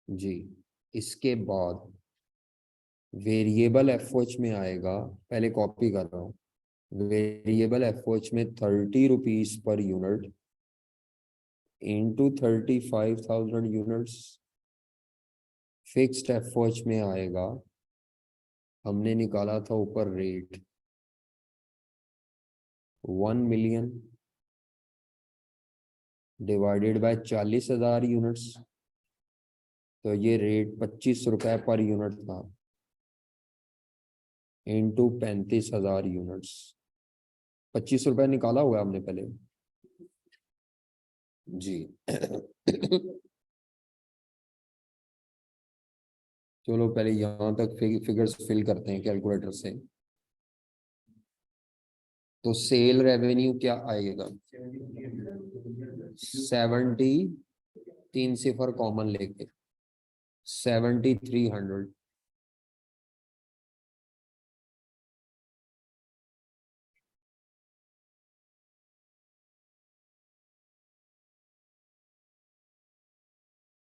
A: जी, इसके बाद वेरिएबल एफओएच में आएगा, पहले कॉपी कर रहा हूँ, वेरिएबल एफओएच में 30 rupees per unit into 35,000 units. Fixed FOH में आएगा, हमने निकाला था ऊपर rate 1 million divided by 40,000 units, तो ये रेट 25 रुपए पर यूनिट था इंटू 35,000 यूनिट्स। 25 रुपए निकाला हुआ हमने पहले। जी चलो पहले यहां तक फिगर्स फिल करते हैं कैलकुलेटर से। तो सेल रेवेन्यू क्या आएगा, 70, 3 सिफर कॉमन लेके 7,300।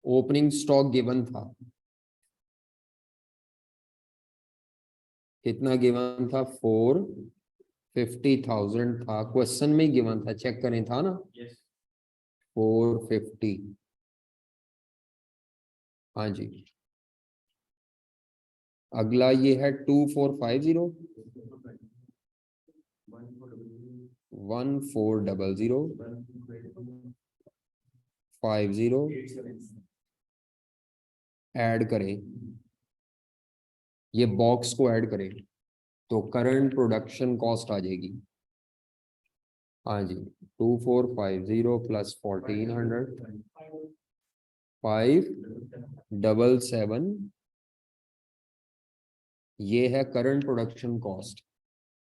A: ओपनिंग स्टॉक गिवन था, कितना गिवन था, 450,000 था, क्वेश्चन में गिवन था, चेक करें था ना, 450। हाँ जी, अगला ये है 2450, 1400, 50 ऐड करें, ये बॉक्स को ऐड करें तो करंट प्रोडक्शन कॉस्ट आ जाएगी। हाँ जी, 2450 प्लस 1400, 577, ये है करंट प्रोडक्शन कॉस्ट।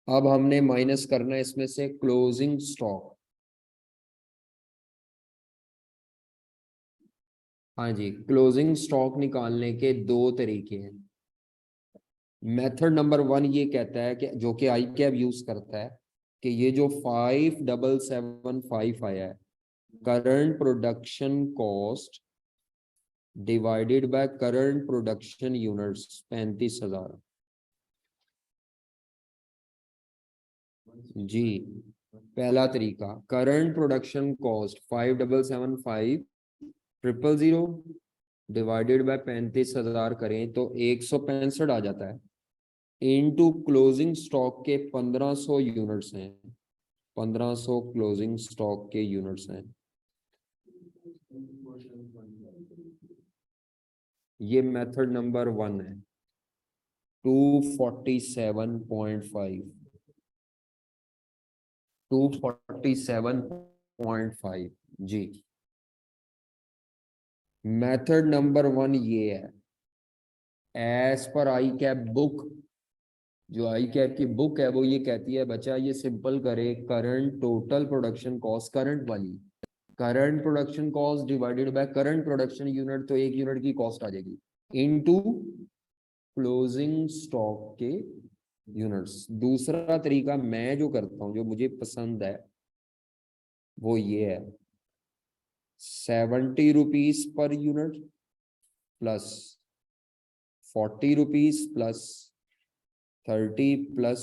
A: अब हमने माइनस करना है इसमें से क्लोजिंग स्टॉक। हाँ जी, क्लोजिंग स्टॉक निकालने के दो तरीके हैं। मेथड नंबर 1 ये कहता है कि जो कि आई कैब यूज करता है कि ये जो 5775 आया है, current production cost divided by current production units 35,000। जी, पहला तरीका, current production cost 5775 divided by 35,000 करें तो 165 आ जाता है, इनटू क्लोजिंग स्टॉक के 1500 यूनिट्स हैं, 1500 क्लोजिंग स्टॉक के यूनिट्स हैं। ये मेथड नंबर 1 है, 247.5, 247.5। जी, मेथड नंबर 1 ये है, एज पर आई कैप बुक, जो आई कैप की बुक है वो ये कहती है बच्चा ये सिंपल करे, current total production cost, current वाली current production cost divided by current production unit, तो एक यूनिट की कॉस्ट आ जाएगी, इनटू क्लोजिंग स्टॉक के यूनिट्स। दूसरा तरीका मैं जो करता हूं, जो मुझे पसंद है, वो ये है, 70 rupees per unit plus 40 rupees plus 30 plus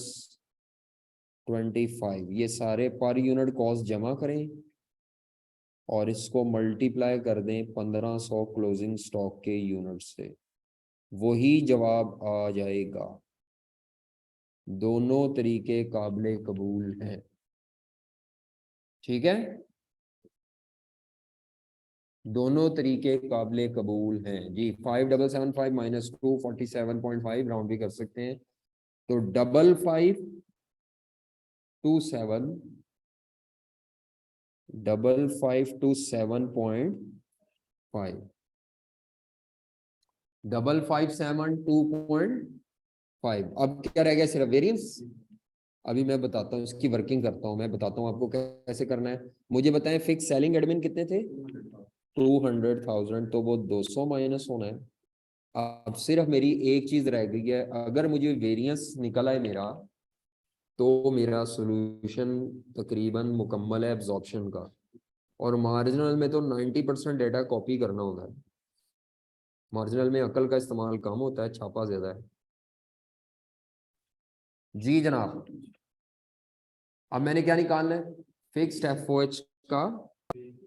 A: 25, ये सारे पर यूनिट कॉस्ट जमा करें और इसको मल्टीप्लाई कर दें 1500 क्लोजिंग स्टॉक के यूनिट से, वही जवाब आ जाएगा। दोनों तरीके काबिले कबूल हैं, ठीक है, दोनों तरीके काबिले कबूल हैं जी। 5775 माइनस 247.5 राउंड भी कर सकते हैं, तो 5527, 5527.5, 5572.5। अब क्या रह गया, सिर्फ वेरिएंस। अभी मैं बताता हूँ, इसकी वर्किंग करता हूँ, मैं बताता हूँ आपको कैसे करना है। मुझे बताएं, फिक्स सेलिंग एडमिन कितने थे, 200,000, तो वो 200 माइनस होना है। अब सिर्फ मेरी एक चीज रह गई है, अगर मुझे वेरिएंस निकला है मेरा, तो मेरा सॉल्यूशन तकरीबन मुकम्मल है एब्जॉर्प्शन का। और मार्जिनल में तो 90% डेटा कॉपी करना होता है, मार्जिनल में अकल का इस्तेमाल कम होता है, छापा ज्यादा है। जी जनाब, अब मैंने क्या निकालना है, फिक्स्ड एफओएच का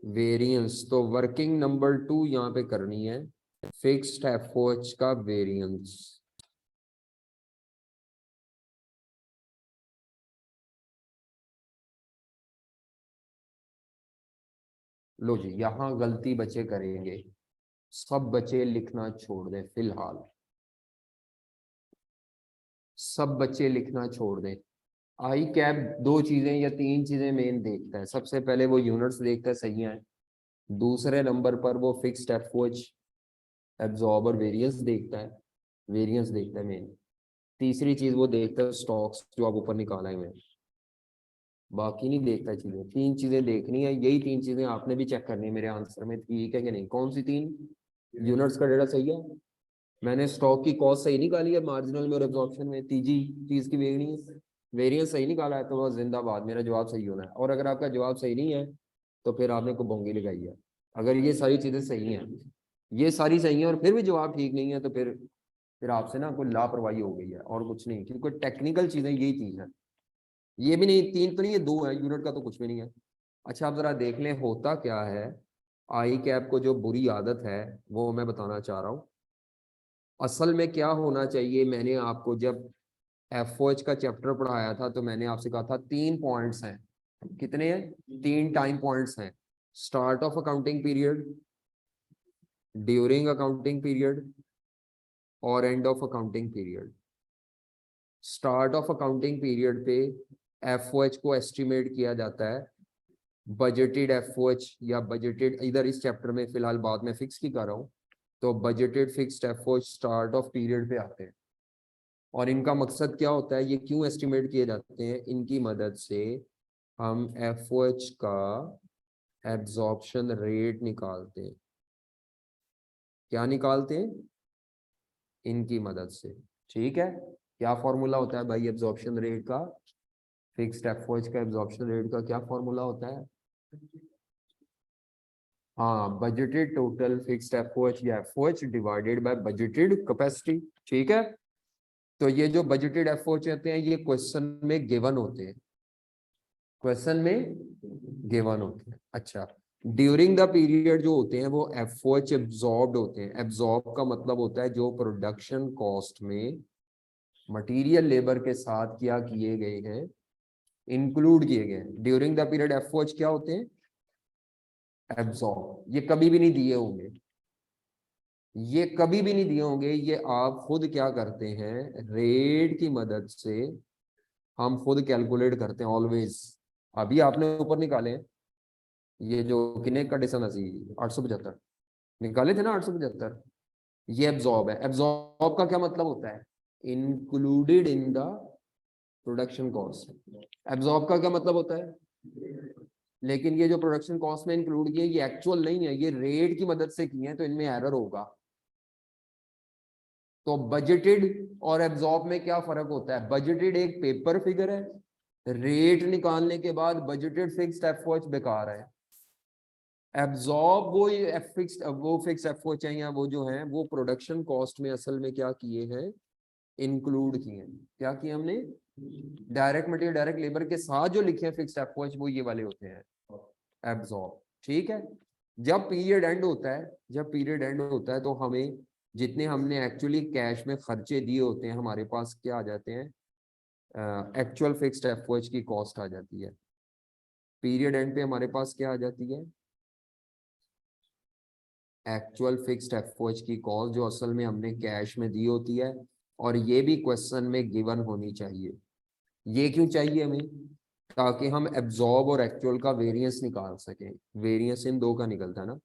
A: वेरिएंस, तो वर्किंग नंबर 2 यहाँ पे करनी है, फिक्स्ड एफओएच का वेरिएंस। लो जी, यहाँ गलती बच्चे करेंगे, सब बच्चे लिखना छोड़ दें फिलहाल, सब बच्चे लिखना छोड़ दें। आई कैप दो चीजें या तीन चीजें मेन देखता है, सबसे पहले वो यूनिट्स देखता है सही है, दूसरे नंबर पर वो फिक्स्ड एफओएच एब्जॉर्बर वेरिएंस देखता है, वेरिएंस देखता है मेन, तीसरी चीज वो देखता है स्टॉक्स जो आप ऊपर निकाले हुए हैं, बाकी नहीं देखता चीजें। तीन चीजें देखनी है, यही तीन चीजें आपने भी चेक करनी है मेरे आंसर में, ठीक है कि नहीं। कौन सी तीन, यूनिट्स का डेटा सही है, मैंने स्टॉक की कॉस्ट सही निकाली है मार्जिनल में और एब्जॉर्प्शन में, तीजी चीज की वेरिएंस, वेरिएंस सही निकाला है, तो वह जिंदाबाद, मेरा जवाब सही होना है। और अगर आपका जवाब सही नहीं है तो फिर आपने कुबोंगी लगाई है। अगर ये सारी चीजें सही हैं, ये सारी सही हैं और फिर भी जवाब ठीक नहीं है, तो फिर आपसे ना कोई लापरवाही हो गई है और कुछ नहीं, क्योंकि टेक्निकल चीजें यही चीज है। ये भी नहीं, तीन तो नहीं, ये दो है, यूनिट का तो कुछ भी नहीं है। अच्छा, आप जरा देख लें होता क्या है, आई कैप को जो बुरी आदत है वो मैं बताना चाह रहा हूँ। असल में क्या होना चाहिए, मैंने आपको जब एफओएच का चैप्टर पढ़ाया था तो मैंने आपसे कहा था 3 पॉइंट्स हैं। कितने हैं? 3 टाइम पॉइंट्स हैं। Start of accounting period, during accounting period और end of accounting period. Start of accounting period पे एफओएच को एस्टिमेट किया जाता है। बजटेड एफओएच या बजटेड, इधर इस चैप्टर में फिलहाल बाद में फिक्स की कर रहा हूँ, तो budgeted fixed FOH start of period पे आते हैं। और इनका मकसद क्या होता है, ये क्यों एस्टिमेट किए जाते हैं? इनकी मदद से हम एफओएच का एब्जॉर्प्शन रेट निकालते हैं। क्या निकालते हैं? इनकी मदद से। ठीक है, क्या फॉर्मूला होता है भाई एब्जॉर्प्शन रेट का? फिक्स्ड एफओएच का एब्जॉर्प्शन रेट का क्या फॉर्मूला होता है? हाँ, बजटेड टोटल फिक्स्ड एफओएच या FOH divided by budgeted capacity. ठीक है, तो ये जो बजटेड एफओएच होते हैं ये क्वेश्चन में गिवन होते हैं, क्वेश्चन में गिवन होते हैं। अच्छा, ड्यूरिंग द पीरियड जो होते हैं वो एफओएच एब्जॉर्ब्ड होते हैं। एब्जॉर्ब का मतलब होता है जो प्रोडक्शन कॉस्ट में मटेरियल लेबर के साथ क्या किए गए हैं, इंक्लूड किए गए हैं। ड्यूरिंग द पीरियड एफओएच क्या होते हैं? एब्जॉर्ब। ये कभी भी नहीं दिए होंगे, ये कभी भी नहीं दिए होंगे, ये आप खुद क्या करते हैं, रेट की मदद से हम खुद कैलकुलेट करते हैं ऑलवेज। अभी आपने ऊपर निकाले हैं, ये जो किने का डिसन असी 875 निकाले थे ना, 875, ये एब्जॉर्ब है। एब्जॉर्ब का क्या मतलब होता है? Included in the production cost. Absorb का क्या मतलब होता है? लेकिन ये जो प्रोडक्शन कॉस्ट में इंक्लूड किए ये एक्चुअल नहीं है, ये रेट की मदद से किए हैं, तो इनमें एरर होगा। तो बजटेड और एब्जॉर्ब में क्या फर्क होता है? बजटेड एक पेपर फिगर है, रेट निकालने के बाद बजटेड फिक्स्ड एफओएच बेकार है। एब्जॉर्ब वो फिक्स्ड एफओएच है, या वो जो है वो प्रोडक्शन कॉस्ट में असल में क्या किए हैं, इंक्लूड किए हैं। क्या किए हमने? डायरेक्ट मटेरियल डायरेक्ट लेबर के साथ जो लिखे हैं फिक्स्ड एफओएच, वो ये वाले होते हैं, एब्जॉर्ब। ठीक है, जब पीरियड एंड होता है, जब पीरियड एंड होता है तो हमें जितने हमने एक्चुअली कैश में खर्चे दिए होते हैं हमारे पास क्या आ जाते हैं, एक्चुअल फिक्स्ड एफओएच की कॉस्ट आ जाती है। पीरियड एंड पे हमारे पास क्या आ जाती है? एक्चुअल फिक्स्ड एफओएच की कॉस्ट, जो असल में हमने कैश में दी होती है। और ये भी क्वेश्चन में गिवन होनी चाहिए। ये क्यों चाहिए हमें? ताकि हम एब्जॉर्ब और एक्चुअल का वेरिएंस निकाल सकें। वेरिएंस इन दो का निकलता है ना,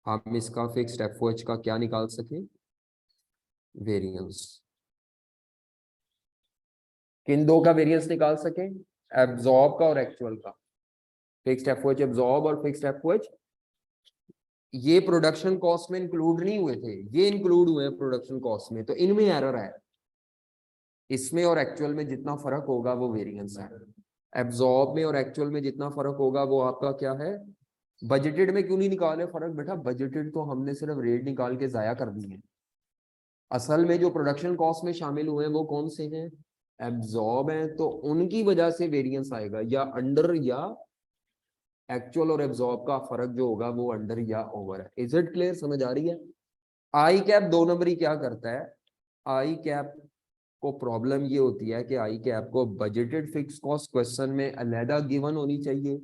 A: हम इसका फिक्स्ड एफओएच का क्या निकाल सकें, वेरिएंस। किन दो का वेरिएंस निकाल सकें? एब्जॉर्ब का और एक्चुअल का। फिक्स्ड एफओएच एब्जॉर्ब और फिक्स्ड एफओएच ये प्रोडक्शन कॉस्ट में इंक्लूड नहीं हुए थे, ये इंक्लूड हुए हैं प्रोडक्शन कॉस्ट में, तो इनमें एरर है। इसमें और एक्चुअल में जितना फर्क होगा वो वेरिएंस है। एब्जॉर्ब में और एक्चुअल में जितना फर्क होगा वो आपका क्या है? बजटेड में क्यों नहीं निकाले फर्क बेटा? बजटेड तो हमने सिर्फ रेट निकाल के जाया कर दी है। असल में जो प्रोडक्शन कॉस्ट में शामिल हुए हैं वो कौन से हैं? एब्जॉर्ब हैं, तो उनकी वजह से वेरिएंस आएगा, या अंडर या एक्चुअल और एब्जॉर्ब का फर्क जो होगा वो अंडर या ओवर है। Is it clear? समझ आ रही है? आई कैप 2 नंबरी क्या करता है? आई कैप को प्रॉब्लम ये होती है कि आई कैप को बजटेड फिक्स कॉस्ट क्वेश्चन में अलहदा गिवन होनी चाहिए,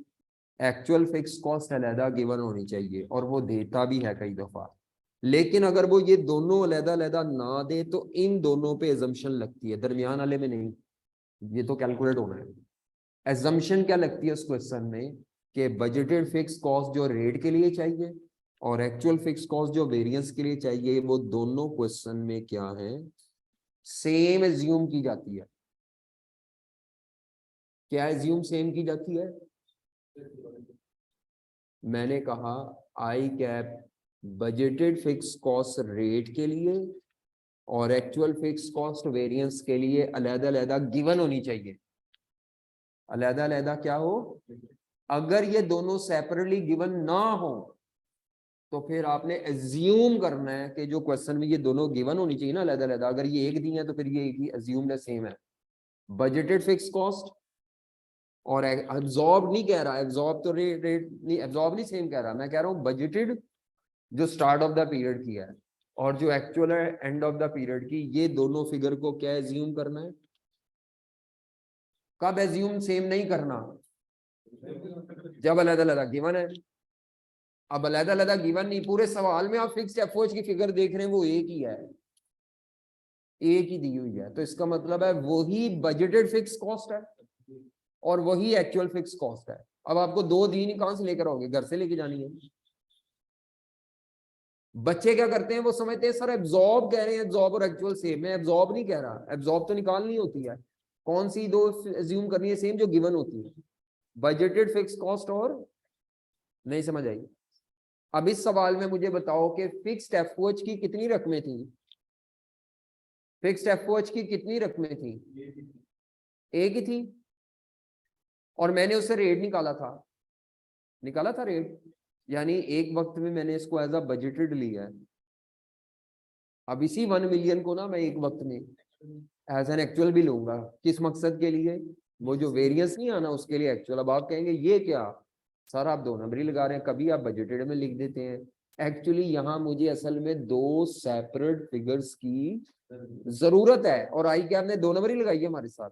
A: एक्चुअल फिक्स कॉस्ट अलहदा गिवन होनी चाहिए, और वो देता भी है कई दफा। लेकिन अगर वो ये दोनों अलहदा अलहदा ना दे तो इन दोनों पे एजम्पशन लगती है, दरमियान वाले में नहीं। ये तो कैलकुलेट होना है। एजम्पशन क्या लगती है उस क्वेश्चन में, कि बजटेड फिक्स कॉस्ट जो रेट के लिए चाहिए और एक्चुअल फिक्स कॉस्ट जो वेरिएंस के लिए चाहिए, वो दोनों क्वेश्चन में क्या है, सेम एज्यूम की जाती है। क्या एज्यूम सेम की जाती है? मैंने कहा I cap budgeted fixed cost rate के लिए और एक्चुअल फिक्स कॉस्ट वेरिएंस के लिए अलहदा अलहदा गिवन होनी चाहिए। अलहदा अलहदा क्या हो? अगर ये दोनों सेपरेटली गिवन ना हो तो फिर आपने एज्यूम करना है कि जो क्वेश्चन में ये दोनों गिवन होनी चाहिए ना अलहदा अलहदा, अगर ये एक दी है तो फिर ये एक ही एज्यूम्ड सेम है। बजटेड फिक्स कॉस्ट और एब्जॉर्ब नहीं कह रहा, एब्जॉर्ब तो रेट नहीं, एब्जॉर्ब नहीं सेम कह रहा, मैं कह रहा हूँ बजटेड जो स्टार्ट ऑफ द पीरियड किया है और जो एक्चुअल है एंड ऑफ द पीरियड की, ये दोनों फिगर को क्या एज्यूम करना है, कब एज्यूम सेम नहीं करना, जब अलग-अलग गिवन है। अब अलग-अलग गिवन नहीं, पूरे सवाल में आप फिक्स्ड एफओएच की फिगर देख रहे हैं, वो एक ही है, एक ही दी हुई है। तो इसका मतलब है वही बजटेड फिक्स कॉस्ट है और वही एक्चुअल फिक्स कॉस्ट है। अब आपको दो दी नहीं, कहां से लेकर आओगे, घर से लेके जानी है। बच्चे क्या करते हैं, वो समझते हैं सर एब्जॉर्ब कह रहे हैं, एब्जॉर्ब और एक्चुअल सेम है। एब्जॉर्ब नहीं कह रहा, एब्जॉर्ब तो निकालनी होती है। कौन सी दो एज्यूम करनी है, सेम जो गिवन होती है, बजटेड फिक्स कॉस्ट और, नहीं समझ आई। अब इस सवाल में मुझे बताओ कि फिक्स्ड एफओएच की कितनी रकमें थी, फिक्स्ड एफओएच की कितनी रकमें थी, एक ही थी, और मैंने उससे रेट निकाला था रेट, यानी एक वक्त में मैंने इसको एज अ बजटेड लिया है। अब इसी 1 मिलियन को ना मैं एक वक्त में एज एन एक्चुअल भी लूंगा, किस मकसद के लिए, वो जो वेरिएंस नहीं आना उसके लिए एक्चुअल। अब आप कहेंगे ये क्या सर, आप दो नंबरी लगा रहे हैं, कभी आप बजटेड में लिख देते हैं। एक्चुअली यहाँ मुझे असल में दो सेपरेट फिगर्स की जरूरत है, और आई क्या, आपने दो नंबरी लगाई है हमारे साथ।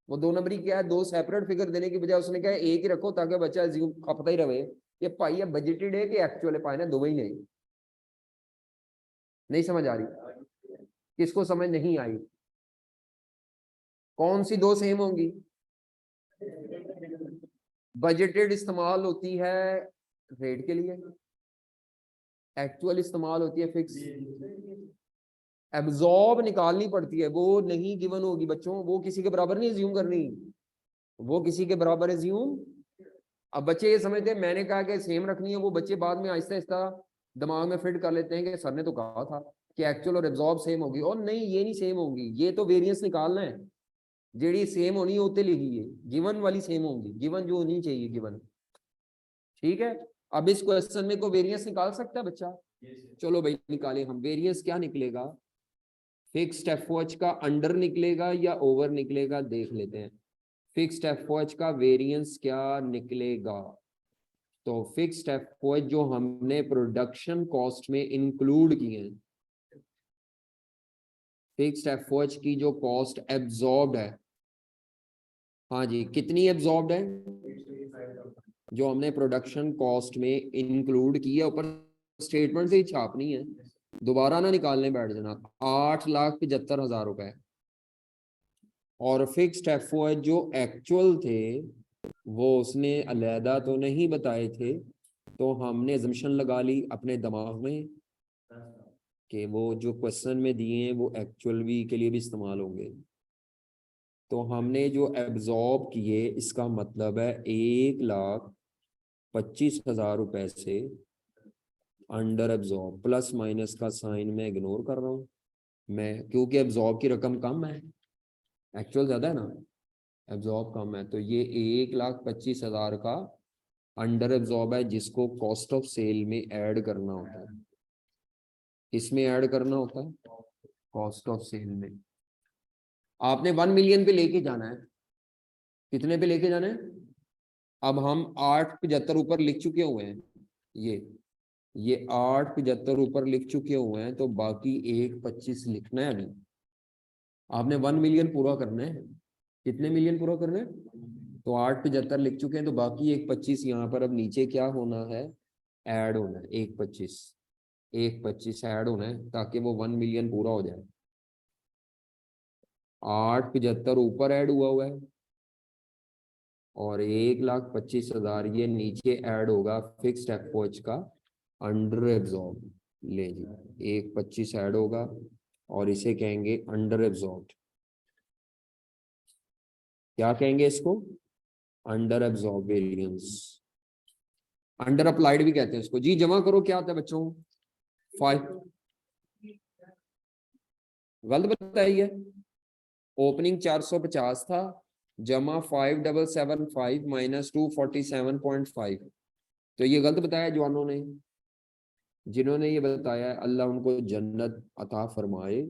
A: वो दो नंबरी क्या है, दो सेपरेट फिगर देने की बजाय उसने कहा एक ही रखो ताकि बच्चा पता ही रहे ये पाई है बजटेड है कि एक्चुअल है, पाए ना दो ही नहीं समझ आ रही, किसको समझ नहीं आई, कौन सी दो सेम होंगी, बजटेड इस्तेमाल होती है रेट के लिए, एक्चुअल इस्तेमाल होती है फिक्स। एब्जॉर्ब निकालनी पड़ती है, वो नहीं गिवन होगी बच्चों, वो किसी के बराबर नहीं एज्यूम करनी, वो किसी के बराबर एज्यूम। अब बच्चे ये समझते हैं मैंने कहा कि सेम रखनी है, वो बच्चे बाद में आहिस्ता आहिस्ता दिमाग में फिट कर लेते हैं कि सर ने तो कहा था कि एक्चुअल और एब्जॉर्ब सेम होगी, और नहीं ये नहीं सेम होगी, ये तो वेरिएंस निकालना है, जेडी सेम होनी है उतने लिखिए, गिवन वाली सेम होगी, गिवन जो होनी चाहिए गिवन, ठीक है। अब इस क्वेश्चन में को वेरिएंस निकाल सकता है बच्चा, चलो भाई निकाले हम। वेरिएंस क्या निकलेगा, फिक्स्ड एफओएच का अंडर निकलेगा या ओवर निकलेगा, देख लेते हैं। फिक्स्ड एफओएच का वेरिएंस क्या निकलेगा, तो फिक्स्ड एफओएच जो हमने प्रोडक्शन कॉस्ट में इंक्लूड किए हैं, फिक्स्ड एफओएच की जो कॉस्ट एब्जॉर्ब्ड है, हाँ जी कितनी एब्जॉर्ब्ड है, जो हमने प्रोडक्शन कॉस्ट में इंक्लूड की है, ऊपर स्टेटमेंट से ही छापनी है, दोबारा ना निकालने बैठ जाना, 8,75,000 रुपए। और फिक्स्ड एफओएच जो एक्चुअल थे वो उसने अलहदा तो नहीं बताए थे, तो हमने अजम्पशन लगा ली अपने दिमाग में कि वो जो क्वेश्चन में दिए हैं वो एक्चुअल भी के लिए भी इस्तेमाल होंगे। तो हमने जो एब्जॉर्ब किए, इसका मतलब है 1,25,000 रुपए से अंडर एब्जॉर्ब, प्लस माइनस का साइन मैं इग्नोर कर रहा हूँ मैं, क्योंकि एब्जॉर्ब की रकम कम है, एक्चुअल ज्यादा है ना, एब्जॉर्ब कम है, तो ये 1,25,000 का अंडर एब्जॉर्ब है, जिसको कॉस्ट ऑफ सेल में ऐड करना होता है। इसमें ऐड करना होता है कॉस्ट ऑफ सेल में। आपने 1 मिलियन पे लेके जाना है, कितने पे लेके जाना है, अब हम 8,75 ऊपर लिख चुके हुए हैं, ये 8,75 ऊपर लिख चुके हुए हैं, तो बाकी 1,25 लिखना है अभी। आपने 1 मिलियन पूरा करना है, कितने मिलियन पूरा करना है, तो 8,75 लिख चुके हैं, तो बाकी 1,25 यहाँ पर अब नीचे क्या होना है, ऐड होना है 1,25 ऐड होना है, ताकि वो 1 मिलियन पूरा हो जाए। 8,75 ऊपर ऐड हुआ है और 1,25,000 ये नीचे ऐड होगा फिक्स्ड एफओएच का अंडर एब्जॉर्ब, ले जी 1,25 ऐड होगा और इसे कहेंगे अंडर एब्जॉर्ब, क्या कहेंगे इसको, under absorb variance, under applied भी कहते हैं इसको जी। जमा करो क्या आता है बच्चों, 5, गलत बताइए, ओपनिंग 450 था, जमा 5,775 माइनस 247.5, तो ये गलत बताया जवानों ने। जिन्होंने ये बताया अल्लाह उनको जन्नत अता फरमाए,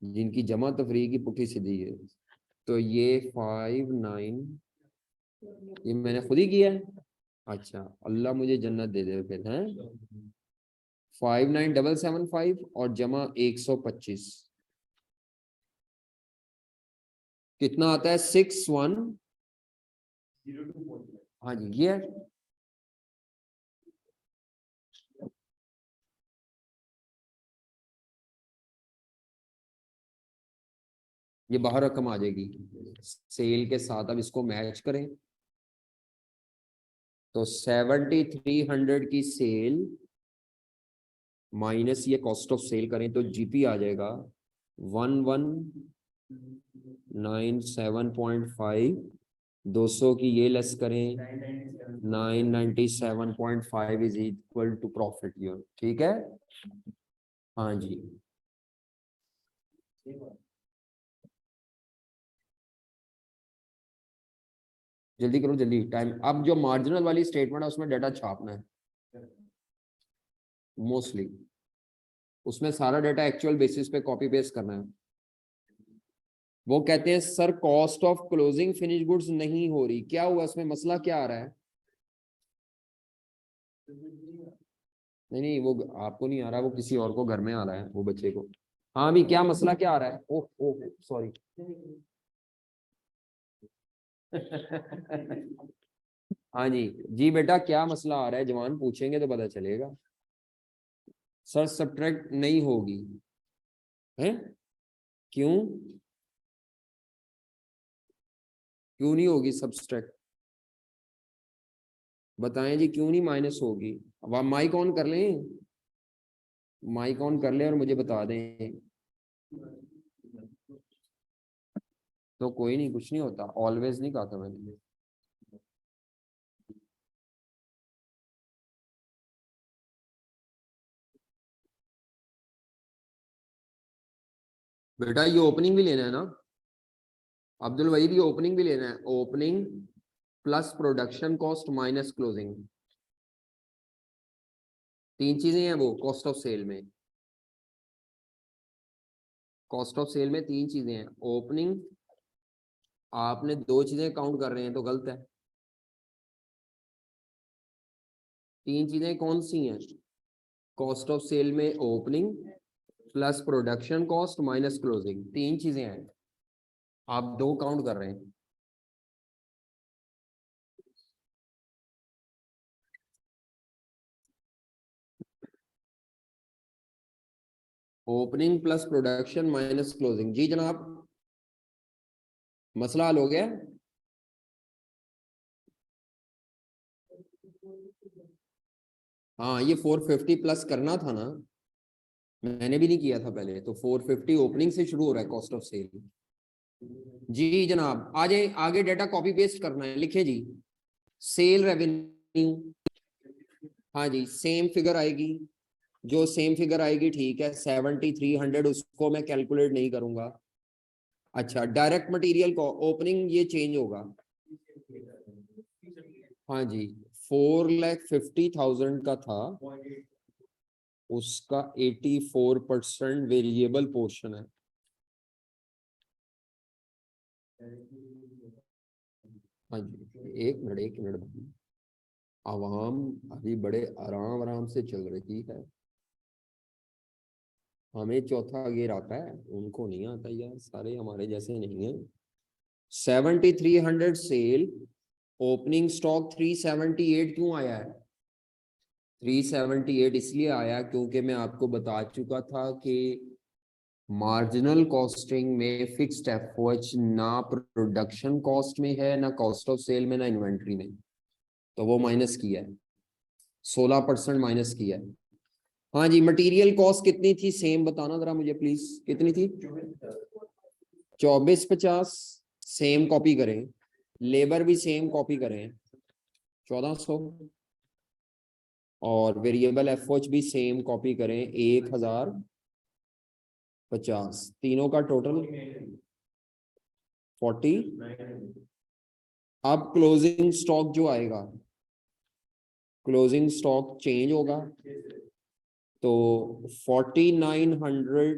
A: जिनकी जमा तफरी की पुठी सीधी है। तो ये 5,9, ये मैंने खुद ही किया है, अच्छा अल्लाह मुझे जन्नत दे दे फिर हैं। 59,775 और जमा 125 कितना आता है 61। हाँ जी ये है। ये बाहर रकम आ जाएगी सेल के साथ। अब इसको मैच करें तो 7300 की सेल माइनस ये कॉस्ट ऑफ सेल करें तो जीपी आ जाएगा 1197.5। 200 की ये लेस करें 997.5 is equal to profit your. ठीक है हाँ जी। जल्दी करो जल्दी टाइम। अब जो मार्जिनल वाली स्टेटमेंट है उसमें डाटा छापना है मोस्टली। उसमें सारा डाटा एक्चुअल बेसिस पे कॉपी पेस्ट करना है। वो कहते हैं sir cost of closing finish goods नहीं हो रही, क्या हुआ इसमें मसला क्या आ रहा है? नहीं नहीं वो आपको नहीं आ रहा, वो किसी और को घर में आ रहा है वो बच्चे को। हाँ अभी क्या मसला क्या आ रहा है? ओह ओह सॉरी। हाँ जी जी बेटा क्या मसला आ रहा है जवान, पूछेंगे तो पता चलेगा। सर सब्ट्रैक्ट नहीं होगी है? क्यों क्यों नहीं होगी सब्ट्रैक्ट? बताएं जी क्यों नहीं माइनस होगी? अब आप माइक ऑन कर लें, माइक ऑन कर लें और मुझे बता दें। तो कोई नहीं कुछ नहीं होता, ऑलवेज नहीं कहा था मैंने। बेटा ये ओपनिंग भी लेना है ना अब्दुल वहीद, ये ओपनिंग भी लेना है। Opening plus production cost minus closing, तीन चीजें हैं वो कॉस्ट ऑफ सेल में। कॉस्ट ऑफ सेल में तीन चीजें हैं। ओपनिंग, आपने दो चीजें काउंट कर रहे हैं तो गलत है। तीन चीजें कौन सी हैं? कॉस्ट ऑफ सेल में opening plus production cost minus closing, तीन चीजें हैं। आप दो काउंट कर रहे हैं। Opening plus production minus closing. जी जनाब मसला हल हो गया? हाँ ये 450 प्लस करना था ना, मैंने भी नहीं किया था पहले। तो 450 ओपनिंग से शुरू हो रहा है कॉस्ट ऑफ सेल। जी जनाब आ जाए आगे, डाटा कॉपी पेस्ट करना है, लिखे जी। सेल रेवेन्यू, हाँ जी सेम फिगर आएगी। जो सेम फिगर आएगी ठीक है, 7300 उसको मैं कैलकुलेट नहीं करूंगा। अच्छा डायरेक्ट मटेरियल को ओपनिंग ये चेंज होगा। हाँ जी 4,50,000 का था, उसका 84% वेरिएबल पोर्शन है। हाँ जी एक मिनट आवाम अभी बड़े आराम आराम से चल रही है, हमें चौथा गियर आता है उनको नहीं आता यार, सारे हमारे जैसे नहीं है। 7300 सेल, ओपनिंग स्टॉक 378 क्यों आया है? 378 इसलिए आया क्योंकि मैं आपको बता चुका था कि मार्जिनल कॉस्टिंग में फिक्स्ड एफओएच ना प्रोडक्शन कॉस्ट में है, ना कॉस्ट ऑफ सेल में, ना इन्वेंट्री में। तो वो माइनस किया है, 16% माइनस किया है। हाँ जी मटेरियल कॉस्ट कितनी थी सेम बताना जरा मुझे प्लीज, कितनी थी? 2450 सेम कॉपी करें, लेबर भी सेम कॉपी करें 1400, और वेरिएबल एफओएच भी सेम कॉपी करें 1050, तीनों का टोटल 40। अब क्लोजिंग स्टॉक जो आएगा, क्लोजिंग स्टॉक चेंज होगा तो 4900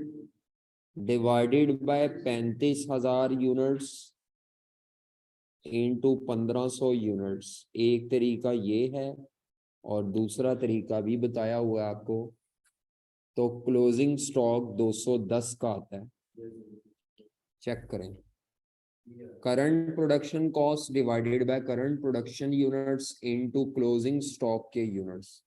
A: divided by 35,000 units into 1500 units. एक तरीका ये है और दूसरा तरीका भी बताया हुआ है आपको। तो क्लोजिंग स्टॉक 210 का आता है, चेक करें। Current production cost divided by current production units into closing stock के यूनिट्स।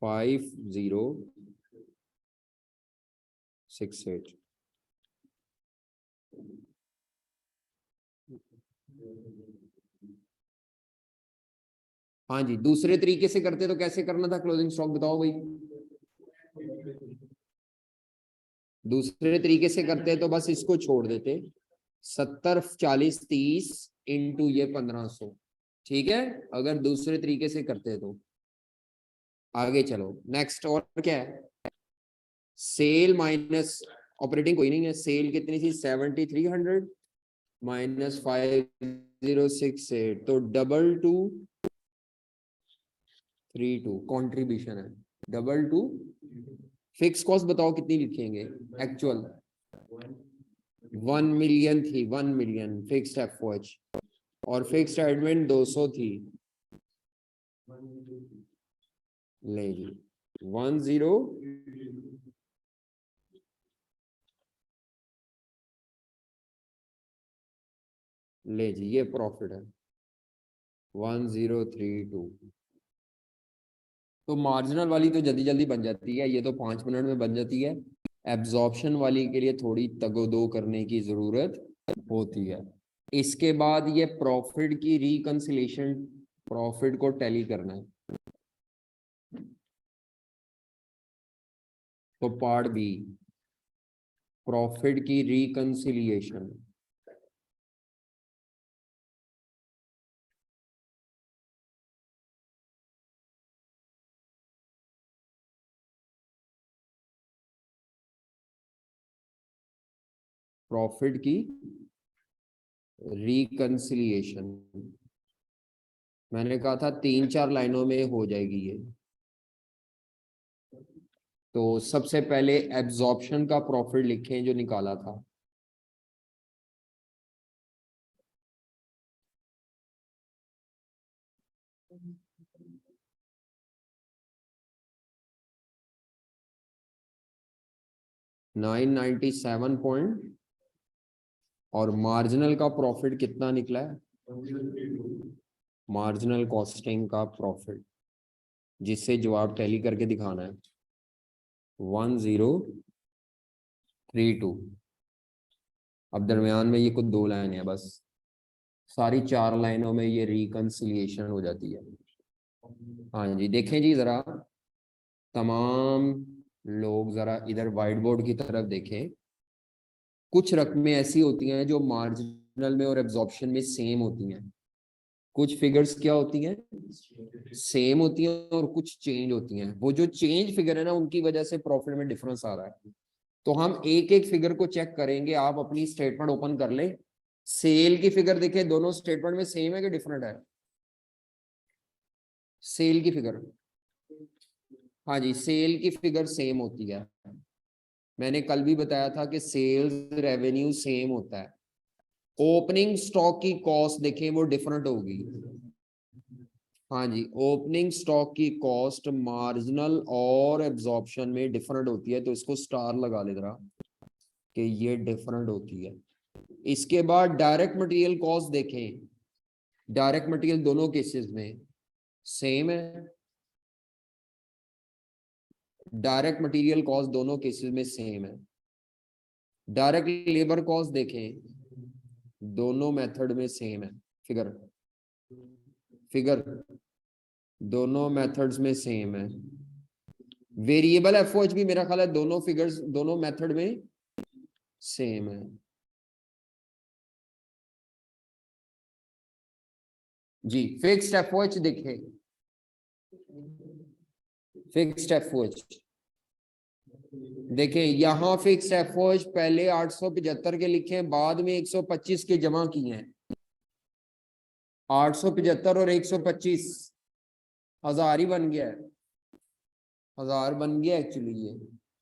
A: 5068। हाँ जी, दूसरे तरीके से करते तो कैसे करना था क्लोजिंग स्टॉक, बताओ भाई। दूसरे तरीके से करते तो बस इसको छोड़ देते, 70 40 30 इंटू ये 1500, ठीक है। अगर दूसरे तरीके से करते तो आगे चलो, नेक्स्ट और क्या है, सेल माइनस ऑपरेटिंग कोई नहीं है, सेल कितनी थी 7300 माइनस 5068, तो 2232 कंट्रीब्यूशन है, 22। फिक्स कॉस्ट बताओ कितनी लिखेंगे एक्चुअल, 1 मिलियन थी, 1 मिलियन फिक्स्ड एफओएच, और फिक्स्ड एडमिन 200 थी, ले जी 10, ले जी ये प्रॉफिट है 1032। तो मार्जिनल वाली तो जल्दी जल्दी बन जाती है, ये तो 5 मिनट में बन जाती है। एब्जॉर्प्शन वाली के लिए थोड़ी तगोदो करने की जरूरत होती है। इसके बाद ये प्रॉफिट की रिकंसिलेशन, प्रॉफिट को टैली करना है। तो पार्ट बी, प्रॉफिट की रिकंसिलिएशन। प्रॉफिट की रिकंसिलिएशन, मैंने कहा था 3-4 लाइनों में हो जाएगी ये। तो सबसे पहले एब्जॉर्प्शन का प्रॉफिट लिखें जो निकाला था, $997 और मार्जिनल का प्रॉफिट कितना निकला है, मार्जिनल कॉस्टिंग का प्रॉफिट, जिससे जवाब टैली करके दिखाना है 1032। अब दरमियान में ये कुछ 2 लाइन है बस, सारी 4 लाइनों में ये रिकंसिलिएशन हो जाती है। हाँ जी, देखें जी जरा, तमाम लोग जरा इधर व्हाइट बोर्ड की तरफ देखें। कुछ रकमें ऐसी होती हैं जो मार्जिनल में और एब्जॉर्प्शन में सेम होती हैं, कुछ फिगर्स क्या होती हैं, सेम होती हैं, और कुछ चेंज होती हैं। वो जो चेंज फिगर है ना, उनकी वजह से प्रॉफिट में डिफरेंस आ रहा है। तो हम एक एक फिगर को चेक करेंगे, आप अपनी स्टेटमेंट ओपन कर ले, सेल की फिगर देखें, दोनों स्टेटमेंट में सेम है कि डिफरेंट है, सेल की फिगर, हाँ जी सेल की फिगर सेम होती है। मैंने कल भी बताया था कि सेल्स रेवेन्यू सेम होता है। ओपनिंग स्टॉक की कॉस्ट देखें वो डिफरेंट होगी, हाँ जी ओपनिंग स्टॉक की कॉस्ट मार्जिनल और एब्जॉर्प्शन में डिफरेंट होती है, तो इसको स्टार लगा ले जरा कि ये डिफरेंट होती है। इसके बाद डायरेक्ट मटेरियल कॉस्ट देखें, डायरेक्ट मटेरियल दोनों केसेस में सेम है, डायरेक्ट मटेरियल कॉस्ट दोनों केसेस में सेम है। डायरेक्ट लेबर कॉस्ट देखें, दोनों मेथड में सेम है, फिगर फिगर दोनों मेथड्स में सेम है। वेरिएबल एफओएच भी मेरा ख्याल है दोनों फिगर्स दोनों मेथड में सेम है। जी फिक्स्ड एफओएच देखें, फिक्स्ड एफओएच देखें, यहाँ फिक्स्ड एफओएच पहले 875 के लिखे हैं, बाद में 125 के जमा किए हैं। 875 और 125 1000 ही बन गया है, 1000 बन गया एक्चुअली। ये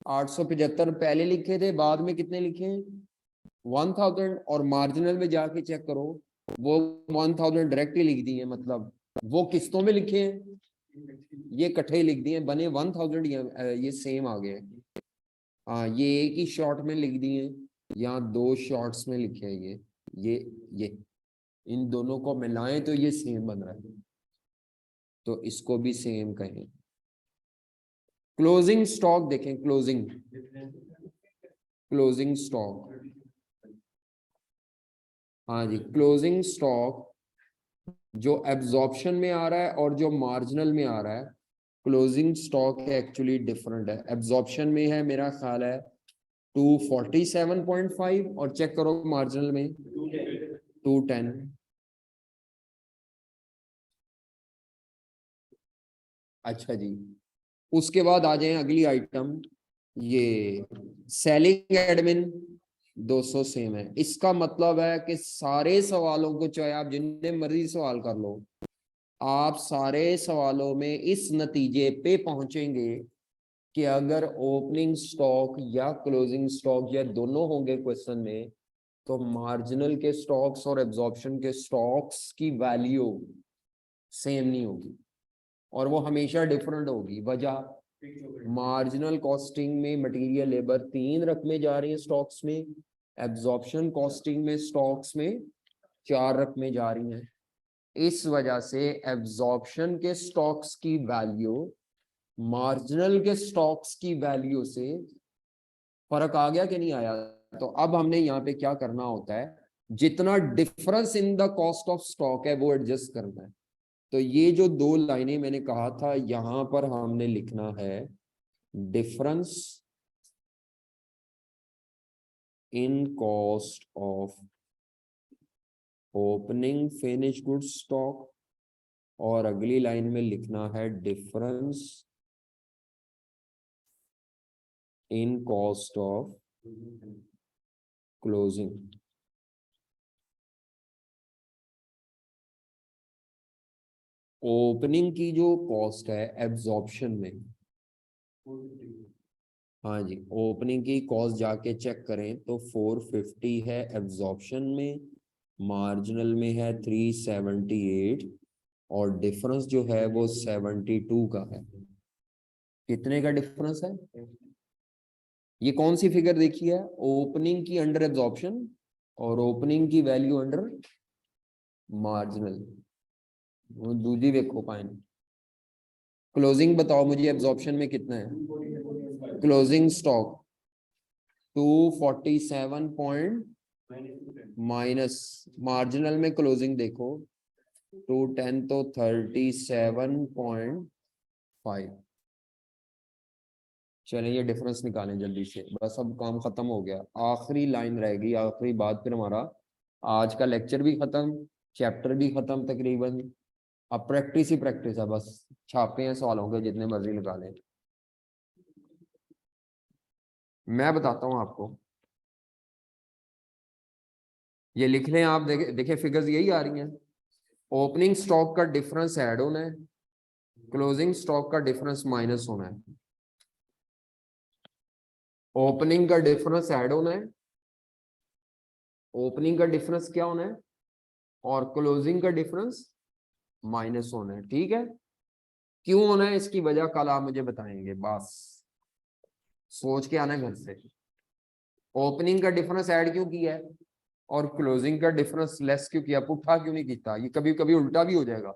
A: 875 पहले लिखे थे, बाद में कितने लिखे हैं 1000, और मार्जिनल में जाके चेक करो वो 1000 डायरेक्टली लिख दिए, मतलब वो किस्तों में लिखे हैं, ये इकट्ठे ही लिख दिए, बने 1000, ये सेम आ गए। हाँ, ये एक ही शॉर्ट में लिख दिए, यहाँ 2 शॉर्ट्स में लिखे हैं ये इन दोनों को मिलाएं तो ये सेम बन रहा है, तो इसको भी सेम कहें। क्लोजिंग स्टॉक देखें, क्लोजिंग स्टॉक, हाँ जी, क्लोजिंग स्टॉक जो एब्जॉर्प्शन में आ रहा है और जो मार्जिनल में आ रहा है, क्लोजिंग स्टॉक है एक्चुअली डिफरेंट है। एब्जॉर्प्शन में है मेरा ख्याल है 247.5 और चेक करो मार्जिनल में 210। अच्छा जी, उसके बाद आ जाए अगली आइटम, ये सेलिंग एडमिन 200 सेम है। इसका मतलब है कि सारे सवालों को, चाहे आप जितने मर्जी सवाल कर लो, आप सारे सवालों में इस नतीजे पे पहुंचेंगे कि अगर ओपनिंग स्टॉक या क्लोजिंग स्टॉक या दोनों होंगे क्वेश्चन में, तो मार्जिनल के स्टॉक्स और एब्जॉर्प्शन के स्टॉक्स की वैल्यू सेम नहीं होगी और वो हमेशा डिफरेंट होगी। वजह, मार्जिनल कॉस्टिंग में मटेरियल लेबर 3 रकमें जा रही है स्टॉक्स में, एब्जॉर्प्शन कॉस्टिंग में स्टॉक्स में 4 रकमें जा रही हैं। इस वजह से एब्जॉर्प्शन के स्टॉक्स की वैल्यू मार्जिनल के स्टॉक्स की वैल्यू से फर्क आ गया कि नहीं आया। तो अब हमने यहाँ पे क्या करना होता है, जितना difference in the cost of stock है वो एडजस्ट करना है। तो ये जो 2 लाइनें मैंने कहा था, यहां पर हमने लिखना है difference in cost of opening finish goods stock, और अगली लाइन में लिखना है difference in cost of closing. Opening की जो कॉस्ट है एब्जॉर्प्शन में, हाँ जी, ओपनिंग की कॉस्ट जाके चेक करें तो 450 है एब्जॉर्प्शन में, मार्जिनल में है 378 और डिफरेंस जो है वो 72 का है। कितने का डिफरेंस है? ये कौन सी फिगर देखी है? ओपनिंग की अंडर एब्जॉर्प्शन और ओपनिंग की वैल्यू अंडर मार्जिनल, वो दूसरी देखो पाइन। क्लोजिंग बताओ मुझे, एब्जॉर्प्शन में कितना है closing stock? 247 point minus marginal में क्लोजिंग देखो 210 तो 37.5। चलिए ये डिफरेंस निकालें जल्दी से, बस अब काम खत्म हो गया, आखिरी लाइन रहेगी, आखिरी बात, फिर हमारा आज का लेक्चर भी खत्म, चैप्टर भी खत्म तकरीबन। अब प्रैक्टिस ही प्रैक्टिस है, बस छापे हैं सवालों के जितने मर्जी निकालें। मैं बताता हूं आपको, ये लिख लें आप, देखे देखे फिगर्स यही आ रही हैं। ओपनिंग स्टॉक का डिफरेंस ऐड होना है, क्लोजिंग स्टॉक का डिफरेंस माइनस होना है। ओपनिंग का डिफरेंस ऐड होना है, ओपनिंग का डिफरेंस क्या होना है, और क्लोजिंग का डिफरेंस माइनस होना है। ठीक है, क्यों होना है इसकी वजह कल आप मुझे बताएंगे, बस सोच के आना घर से। ओपनिंग का डिफरेंस ऐड क्यों किया है और क्लोजिंग का डिफरेंस लेस क्यों किया, पुट्ठा क्यों नहीं किया? ये कभी कभी उल्टा भी हो जाएगा,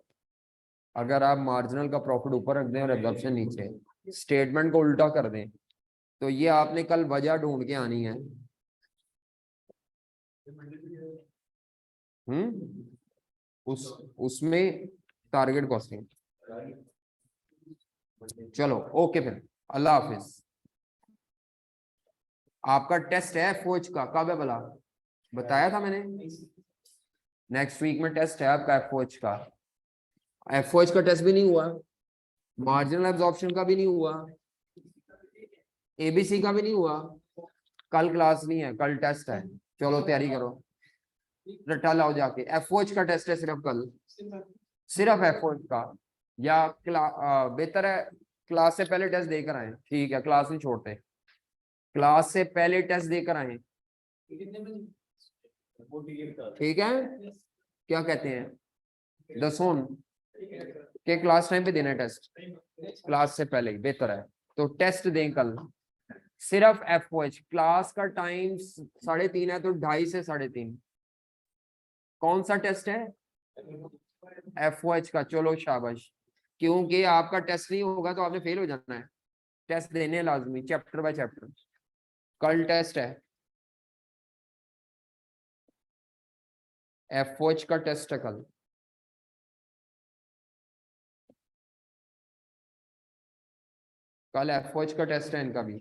A: अगर आप मार्जिनल का प्रॉफिट ऊपर रख दें और एब्जॉर्प्शन नीचे, स्टेटमेंट को उल्टा कर दें, तो ये आपने कल वजह ढूंढ के आनी है। उसमें टारगेट कॉस्टिंग। चलो ओके, फिर अल्लाह हाफिज। आपका टेस्ट है फौज का, कब है भला? बताया था मैंने, नेक्स्ट वीक में टेस्ट है आपका एफओएच का। एफओएच का टेस्ट भी नहीं हुआ, मार्जिनल एब्जॉर्प्शन का भी नहीं हुआ, एबीसी का भी नहीं हुआ। कल क्लास नहीं है, कल टेस्ट है, चलो तैयारी करो, रट्टा लाओ जाके। एफओएच का टेस्ट है सिर्फ कल, सिर्फ एफओएच का। या बेहतर है क्लास से पहले टेस्ट देकर आए, ठीक है, क्लास नहीं छोड़ते, क्लास से पहले टेस्ट देकर आए, ठीक है। क्या कहते हैं दसोन के क्लास टाइम पे देना है टेस्ट, क्लास से पहले ही बेहतर है। तो टेस्ट दें कल सिर्फ FOH। क्लास का टाइम 3:30 है तो 2:30 से 3:30। कौन सा टेस्ट है? FOH का। चलो शाबाश, क्योंकि आपका टेस्ट नहीं होगा तो आपने फेल हो जाना है। टेस्ट देने लाजमी, चैप्टर बाय चैप्टर। कल टेस्ट है, FOH का टेस्ट है कल। कल FOH का टेस्ट है इनका भी।